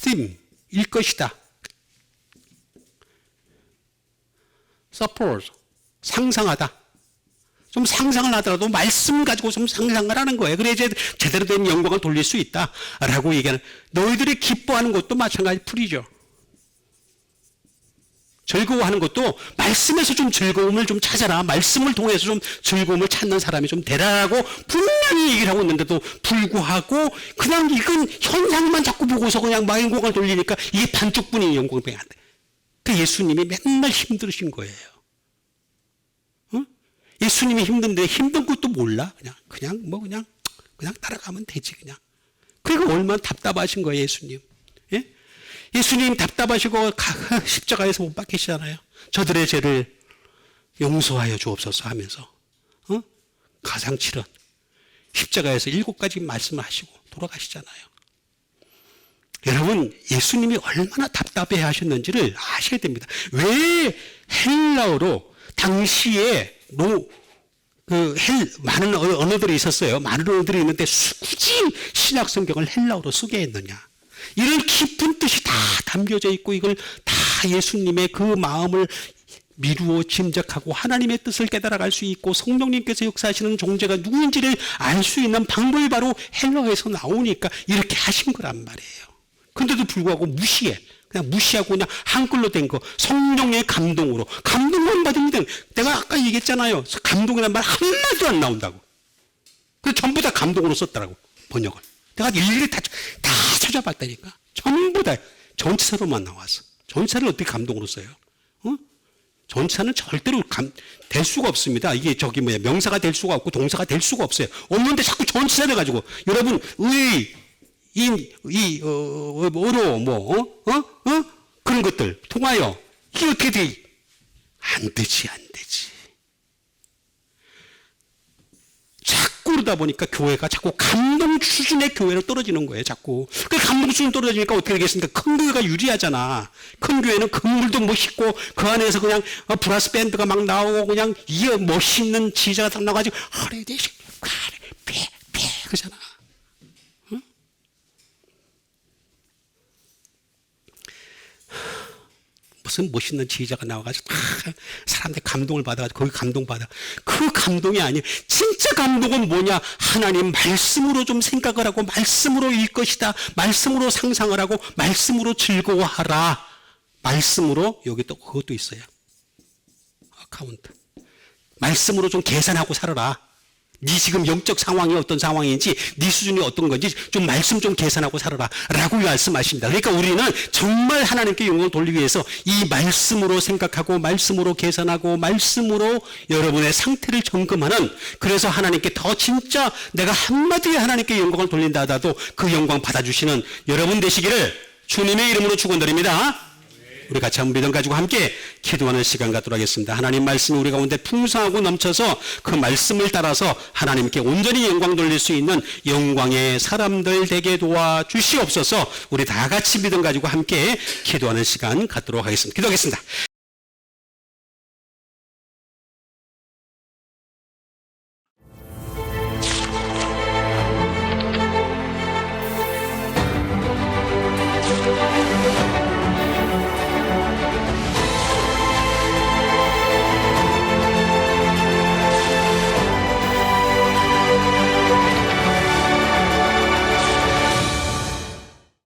theme 일 것이다. suppose 상상하다. 좀 상상을 하더라도 말씀 가지고 좀 상상을 하는 거예요. 그래야 제대로 된 영광을 돌릴 수 있다라고 얘기하는. 너희들이 기뻐하는 것도 마찬가지 풀이죠. 즐거워하는 것도 말씀에서 좀 즐거움을 좀 찾아라. 말씀을 통해서 좀 즐거움을 찾는 사람이 좀 되라고 분명히 얘기를 하고 있는데도 불구하고 그냥 이건 현상만 자꾸 보고서 그냥 막 영광을 돌리니까 이게 반쪽뿐인 영광이 안 돼. 그 예수님이 맨날 힘들으신 거예요. 응? 예수님이 힘든데 힘든 것도 몰라. 그냥 따라가면 되지 그냥. 그러니까 얼마나 답답하신 거예요 예수님. 예? 예수님 답답하시고 십자가에서 못 박히시잖아요. 저들의 죄를 용서하여 주옵소서 하면서 가상칠은 십자가에서 7가지 말씀을 하시고 돌아가시잖아요. 여러분, 예수님이 얼마나 답답해 하셨는지를 아셔야 됩니다. 왜 헬라어로 당시에 많은 언어들이 있었어요. 많은 언어들이 있는데 굳이 신약 성경을 헬라어로 쓰게 했느냐. 이런 깊은 뜻이 다 담겨져 있고 이걸 다 예수님의 그 마음을 미루어 짐작하고 하나님의 뜻을 깨달아갈 수 있고 성령님께서 역사하시는 존재가 누구인지를 알 수 있는 방법이 바로 헬라어에서 나오니까 이렇게 하신 거란 말이에요. 근데도 불구하고 그냥 무시하고 그냥 한글로 된 거, 성령의 감동으로. 감동만 받으면 내가 아까 얘기했잖아요. 감동이라는 말 한마디도 안 나온다고. 그래서 전부 다 감동으로 썼더라고, 번역을. 내가 일일이 다 찾아봤다니까. 전부 다 전치사로만 나왔어. 전치사를 어떻게 감동으로 써요? 전치사는 절대로 될 수가 없습니다. 이게 명사가 될 수가 없고 동사가 될 수가 없어요. 없는데 자꾸 전치사를 가지고 여러분 그런 것들 통하여 이게 어떻게 돼? 안 되지. 자꾸 그러다 보니까 교회가 자꾸 감동 수준의 교회로 떨어지는 거예요. 자꾸 그 감동 수준 떨어지니까 어떻게 되겠습니까? 큰 교회가 유리하잖아. 큰 교회는 건물도 멋있고 그 안에서 그냥 브라스 밴드가 막 나오고 그냥 이어 멋있는 지휘자가 딱 나가지고 허리대시 빼 그러잖아. 무슨 멋있는 지휘자가 나와가지고 사람들 감동을 받아가지고 거기 감동받아. 그 감동이 아니에요. 진짜 감동은 뭐냐? 하나님 말씀으로 좀 생각을 하고 말씀으로 일 것이다. 말씀으로 상상을 하고 말씀으로 즐거워하라. 말씀으로 여기 또 그것도 있어요. 아카운트. 말씀으로 좀 계산하고 살아라. 네 지금 영적 상황이 어떤 상황인지 네 수준이 어떤 건지 좀 말씀 좀 계산하고 살아라 라고 말씀하십니다. 그러니까 우리는 정말 하나님께 영광을 돌리기 위해서 이 말씀으로 생각하고 말씀으로 계산하고 말씀으로 여러분의 상태를 점검하는, 그래서 하나님께 더 진짜 내가 한마디에 하나님께 영광을 돌린다 하더라도 그 영광 받아주시는 여러분 되시기를 주님의 이름으로 축원드립니다. 우리 같이 한번 믿음 가지고 함께 기도하는 시간 갖도록 하겠습니다. 하나님 말씀이 우리 가운데 풍성하고 넘쳐서 그 말씀을 따라서 하나님께 온전히 영광 돌릴 수 있는 영광의 사람들 되게 도와주시옵소서. 우리 다 같이 믿음 가지고 함께 기도하는 시간 갖도록 하겠습니다. 기도하겠습니다.